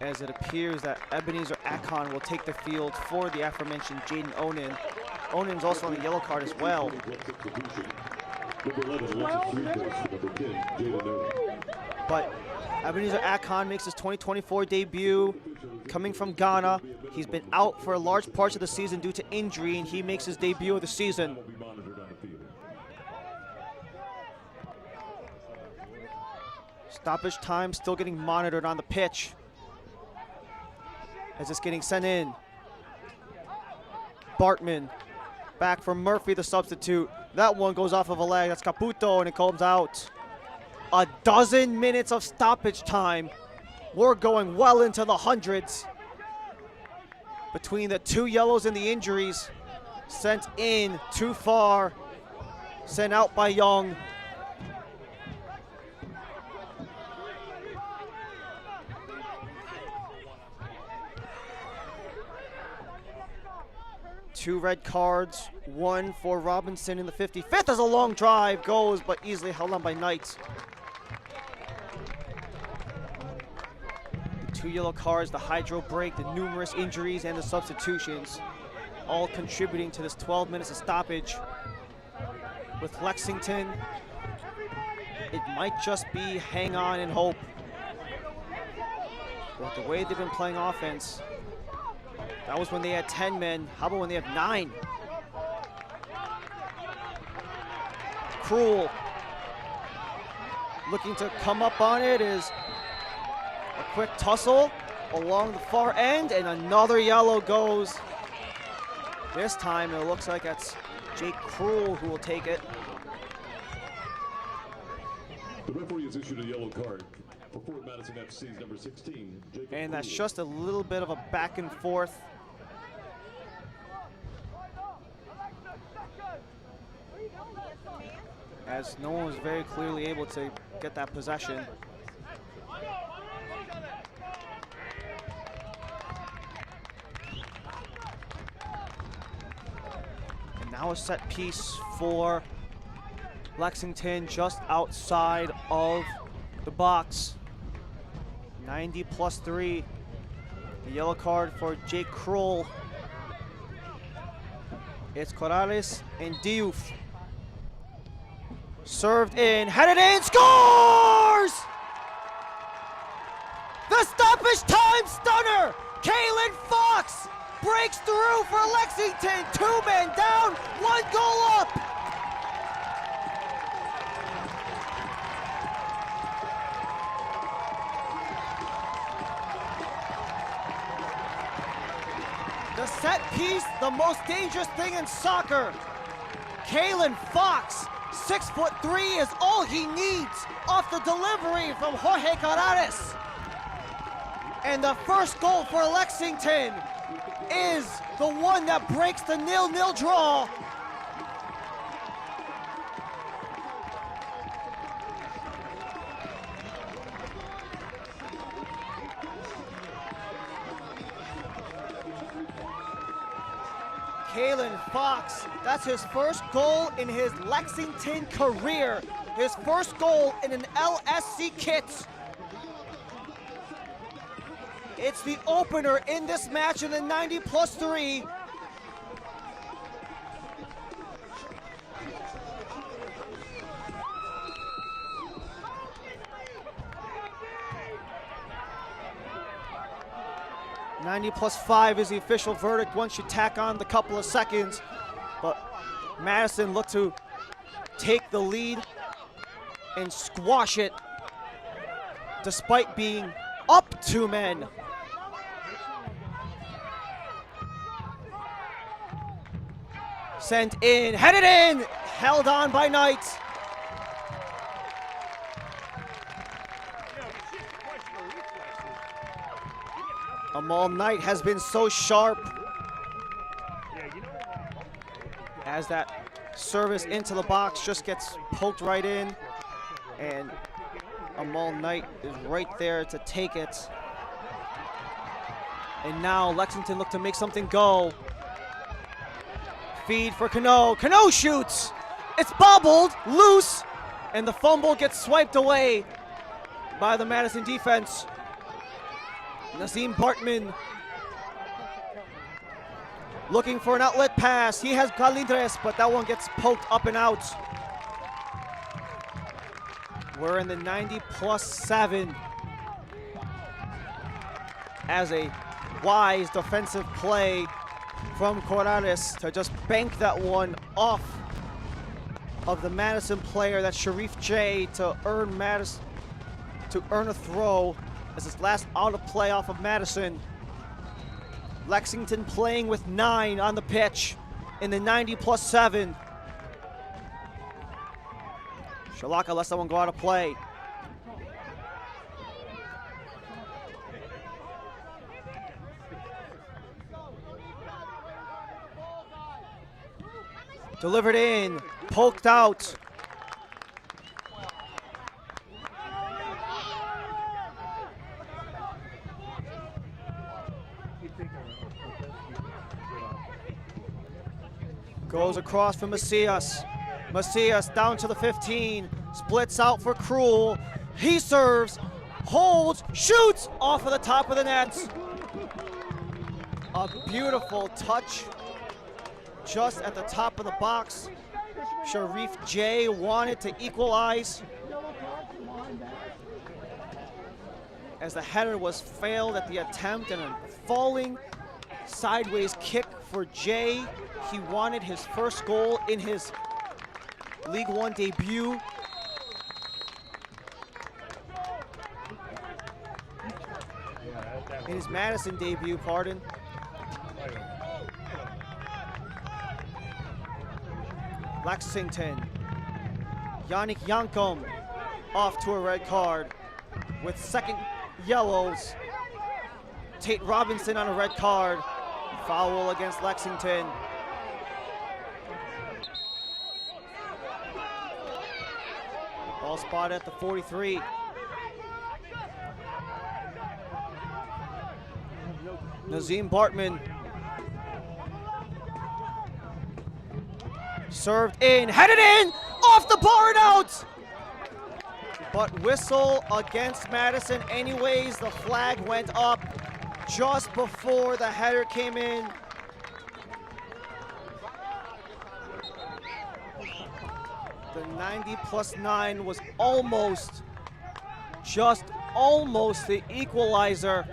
as it appears that Ebenezer Akon will take the field for the aforementioned Jaden Onan. Onan's also on the yellow card as well. But Ebenezer Akon makes his 2024 debut coming from Ghana. He's been out for large parts of the season due to injury, and he makes his debut of the season. Stoppage time still getting monitored on the pitch as it's getting sent in. Bartman back for Murphy, the substitute. That one goes off of a leg. That's Caputo, and it comes out. A dozen minutes of stoppage time. We're going well into the hundreds. Between the 2 yellows and the injuries. Sent in too far. Sent out by Young. Two red cards, 1 for Robinson in the 55th as a long drive goes, but easily held on by Knight. The 2 yellow cards, the hydro break, the numerous injuries, and the substitutions, all contributing to this 12 minutes of stoppage. With Lexington, it might just be hang on and hope. With the way they've been playing offense, that was when they had 10 men. How about when they have 9? Cruel. Looking to come up on it is a quick tussle along the far end, and another yellow goes. This time it looks like that's Jake Cruel who will take it. issued a yellow card for Fort Madison FC's number 16, Jacob And that's Poole. just a little bit of a back and forth. As no one was very clearly able to get that possession. And now a set piece for Lexington just outside of the box. 90+3. The yellow card for Jake Kroll. It's Corrales and Diouf. Served in, headed in, scores! The stoppage time stunner! Kalen Fox breaks through for Lexington. 2 men down, 1 goal up. The set piece, the most dangerous thing in soccer. Kalen Fox, 6'3" is all he needs off the delivery from Jorge Corrales. And the first goal for Lexington is the one that breaks the 0-0 draw. Kalen Fox, that's his first goal in his Lexington career. His first goal in an LSC kit. It's the opener in this match in the 90+3. +5 is the official verdict once you tack on the couple of seconds. But Madison looked to take the lead and squash it despite being up 2 men. Sent in, headed in, held on by Knight. Amal Knight has been so sharp as that service into the box just gets poked right in, and Amal Knight is right there to take it. And now Lexington look to make something go. Feed for Cano. Cano shoots. It's bobbled, loose, and the fumble gets swiped away by the Madison defense. Nazim Bartman looking for an outlet pass. He has Galindres, but that one gets poked up and out. We're in the 90+7 as a wise defensive play from Corrales to just bank that one off of the Madison player. That's Sharif J to earn Madison, to earn a throw as his last out of play off of Madison. Lexington playing with 9 on the pitch in the 90+7. Shalaka lets someone go out of play. Delivered in, poked out. Goes across for Macias. Macias down to the 15, splits out for Krul. He serves, holds, shoots off of the top of the net. A beautiful touch just at the top of the box. Sharif J wanted to equalize as the header was failed at the attempt, and a falling sideways kick for J. He wanted his first goal in his League One debut. In his Madison debut, pardon. Lexington, Yannick Yankum off to a red card. With second yellows, Tate Robinson on a red card. Foul against Lexington. Ball spotted at the 43. Nazim Bartman. Served in, headed in, off the bar and out! But whistle against Madison anyways. The flag went up just before the header came in. The 90+9 was almost, just almost the equalizer,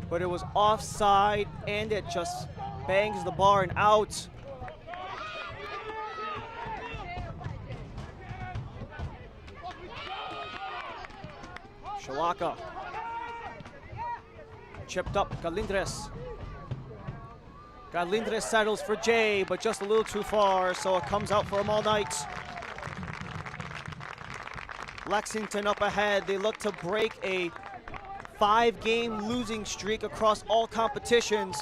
but it was offside and it just bangs the bar and out. Shalaka. Chipped up, Galindres. Galindres settles for Jay, but just a little too far, so it comes out for him all night. Lexington up ahead. They look to break a 5-game losing streak across all competitions.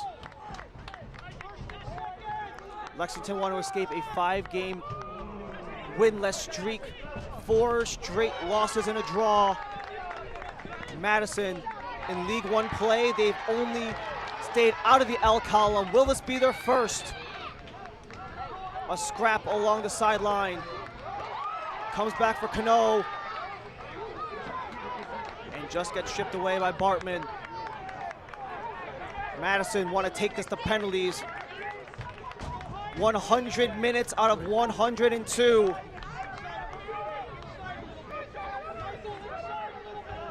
Lexington want to escape a 5-game winless streak. 4 straight losses and a draw. Madison in League One play, they've only stayed out of the L column. Will this be their first? A scrap along the sideline. Comes back for Cano. And just gets shipped away by Bartman. Madison want to take this to penalties. 100 minutes out of 102.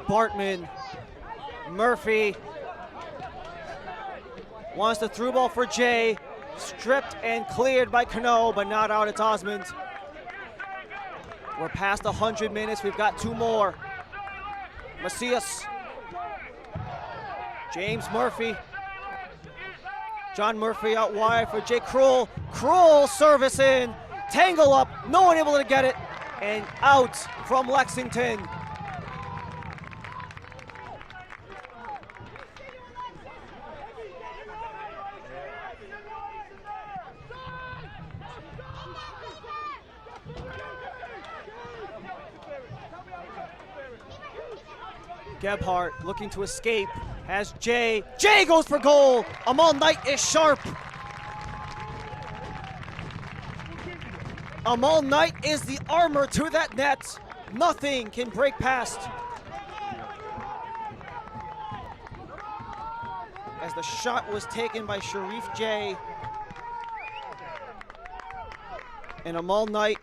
Bartman, Murphy wants the through ball for Jay. Stripped and cleared by Cano, but not out. It's Osmond. We're past 100 minutes. We've got 2 more. Macias. James Murphy. John Murphy out wide for Jay Krull. Krull service in. Tangle up. No one able to get it. And out from Lexington. Gebhardt looking to escape, has Jay. Jay goes for goal. Amal Knight is sharp. Amal Knight is the armor to that net. Nothing can break past. As the shot was taken by Sharif Jay. And Amal Knight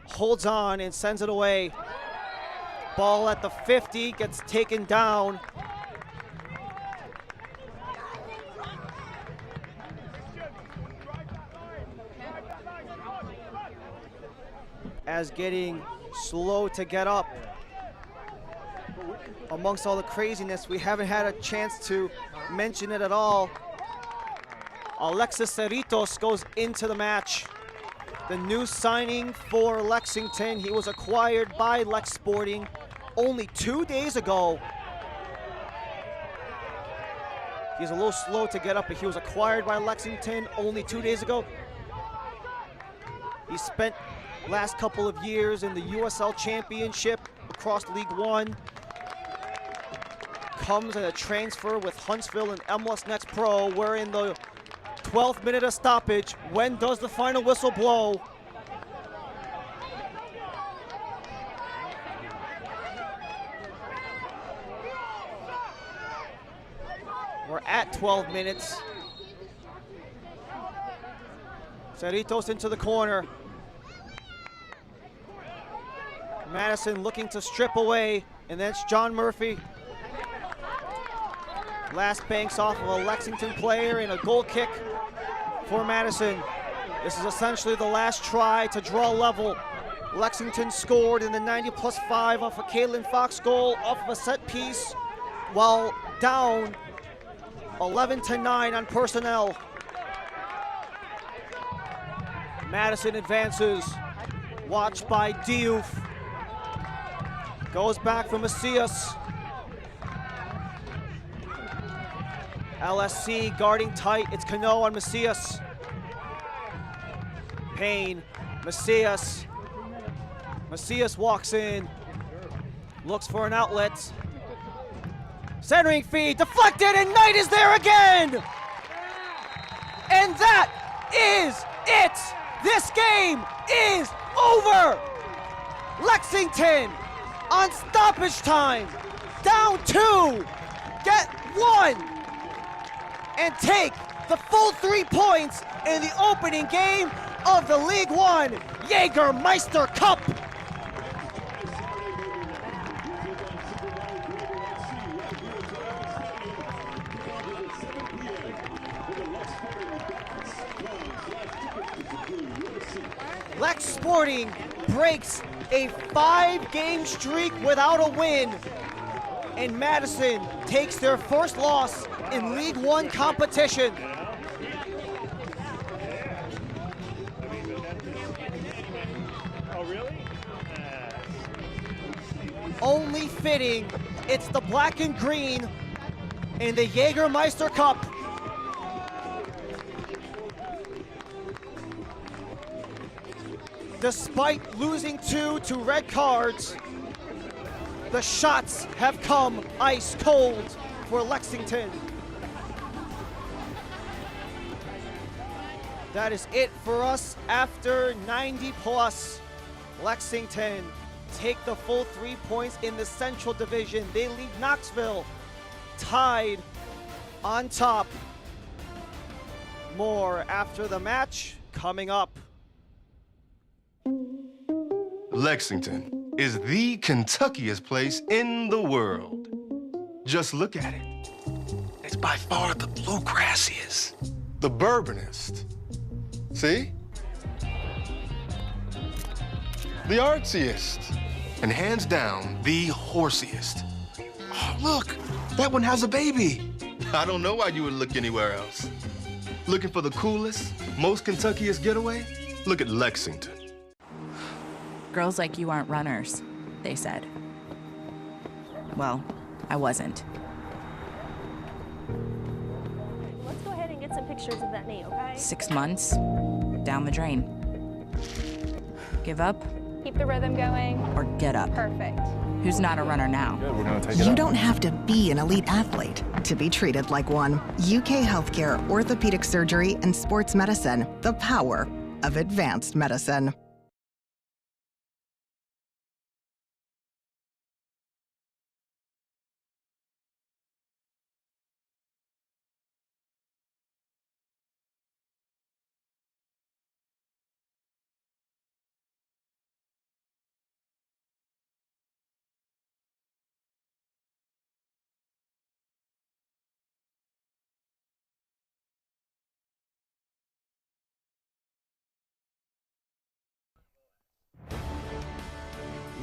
holds on and sends it away. Ball at the 50 gets taken down. As getting slow to get up. Amongst all the craziness, we haven't had a chance to mention it at all. Alexis Cerritos goes into the match. The new signing for Lexington. He was acquired by Lex Sporting only 2 days ago. He's a little slow to get up, but he was acquired by Lexington only 2 days ago. He spent last couple of years in the USL Championship across League One. Comes in a transfer with Huntsville and MLS Next Pro. We're in the 12th minute of stoppage. When does the final whistle blow? We're at 12 minutes. Cerritos into the corner. Madison looking to strip away, and that's John Murphy. Last banks off of a Lexington player and a goal kick for Madison. This is essentially the last try to draw level. Lexington scored in the 90+5 off a Caitlin Fox goal off of a set piece while down 11-9 on personnel. Madison advances, watched by Diouf. Goes back for Macias. LSC guarding tight. It's Cano on Macias. Payne, Macias. Macias walks in. Looks for an outlet. Centering feed, deflected, and Knight is there again! And that is it! This game is over! Lexington on stoppage time, down 2, get 1, and take the full 3 points in the opening game of the League One Jägermeister Cup. Lex Sporting breaks a 5-game streak without a win, and Madison takes their first loss in League One competition. Oh, really? Only fitting, it's the black and green in the Jägermeister Cup. Despite losing 2 to red cards, the shots have come ice cold for Lexington. That is it for us after 90 plus. Lexington take the full 3 points in the Central Division. They leave Knoxville tied on top. More after the match coming up. Lexington is the Kentuckiest place in the world. Just look at it. It's by far the bluegrassiest, the bourbonist. See? The artsiest, and hands down, the horsiest. Oh, look, that one has a baby. I don't know why you would look anywhere else. Looking for the coolest, most Kentuckiest getaway? Look at Lexington. Girls like you aren't runners, they said. Well, I wasn't. Let's go ahead and get some pictures of that knee, okay? 6 months, down the drain. Give up Keep the rhythm going. or get up? Perfect. Who's not a runner now? Good, we're gonna take it You up. don't have to be an elite athlete to be treated like one. UK Healthcare, Orthopedic Surgery, and Sports Medicine. The power of advanced medicine.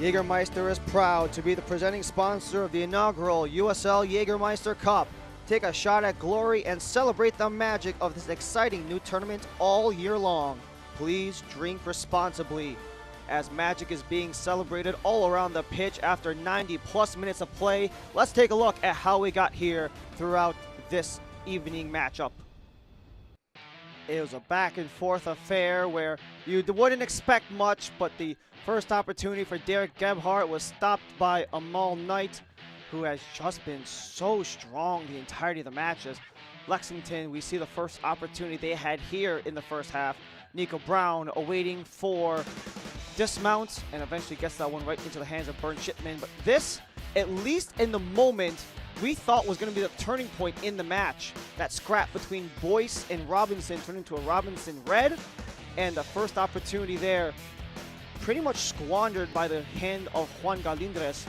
Jägermeister is proud to be the presenting sponsor of the inaugural USL Jägermeister Cup. Take a shot at glory and celebrate the magic of this exciting new tournament all year long. Please drink responsibly, as magic is being celebrated all around the pitch after 90 plus minutes of play. Let's take a look at how we got here throughout this evening matchup. It was a back and forth affair where you wouldn't expect much, but the first opportunity for Derek Gebhardt was stopped by Amal Knight, who has just been so strong the entirety of the matches. Lexington, we see the first opportunity they had here in the first half. Nico Brown awaiting for dismount and eventually gets that one right into the hands of Bernd Shipman. But this, at least in the moment, we thought was going to be the turning point in the match. That scrap between Boyce and Robinson turned into a Robinson red, and the first opportunity there pretty much squandered by the hand of Juan Galindres.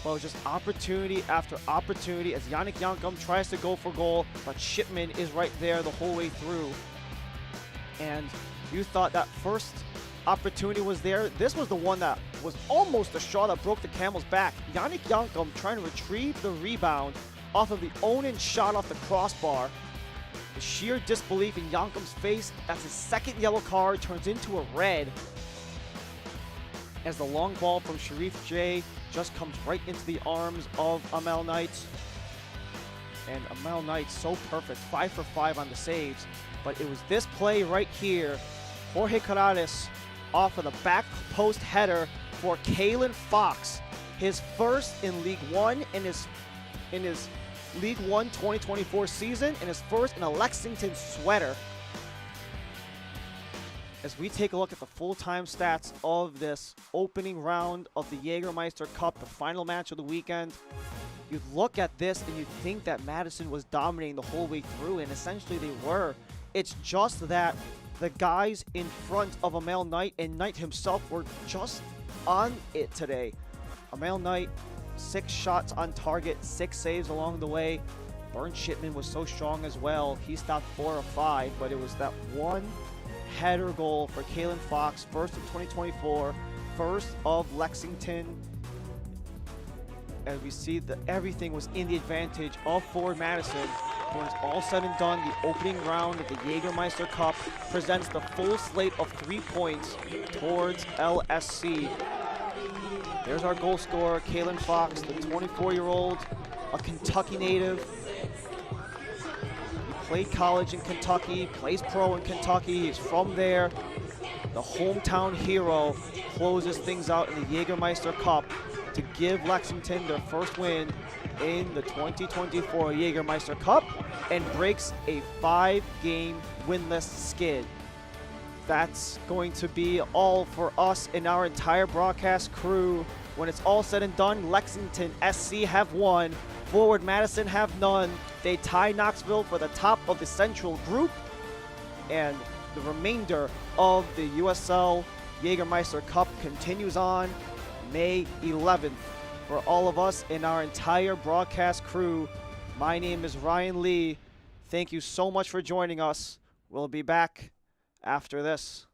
Well, it was just opportunity after opportunity as Yannick Yankum tries to go for goal, but Shipman is right there the whole way through. And you thought that first opportunity was there. This was the one that was almost a shot that broke the camel's back. Yannick Yankum trying to retrieve the rebound off of the own shot off the crossbar. The sheer disbelief in Yankum's face as his second yellow card turns into a red, as the long ball from Sharif J just comes right into the arms of Amel Knight. And Amel Knight so perfect, 5 for 5 on the saves. But it was this play right here, Jorge Corrales off of the back post header for Kalen Fox, his first in League One in his League One 2024 season, and his first in a Lexington sweater. As we take a look at the full-time stats of this opening round of the Jägermeister Cup, the final match of the weekend, you look at this and you think that Madison was dominating the whole way through, and essentially they were. It's just that the guys in front of Amel Knight and Knight himself were just on it today. Amel Knight, 6 shots on target, 6 saves along the way. Burn Shipman was so strong as well. He stopped 4 of 5, but it was that one header goal for Kalen Fox, first of 2024, first of Lexington. As we see that everything was in the advantage of Forward Madison. When it's all said and done, the opening round of the Jägermeister Cup presents the full slate of 3 points towards LSC. There's our goal scorer, Kalen Fox, the 24-year-old, a Kentucky native. He played college in Kentucky, plays pro in Kentucky. He's from there. The hometown hero closes things out in the Jägermeister Cup to give Lexington their first win in the 2024 Jägermeister Cup and breaks a 5-game winless skid. That's going to be all for us and our entire broadcast crew. When it's all said and done, Lexington SC have won, Forward Madison have none. They tie Knoxville for the top of the Central Group, and the remainder of the USL Jägermeister Cup continues on May 11th. For all of us and our entire broadcast crew, my name is Ryan Lee. Thank you so much for joining us. We'll be back after this.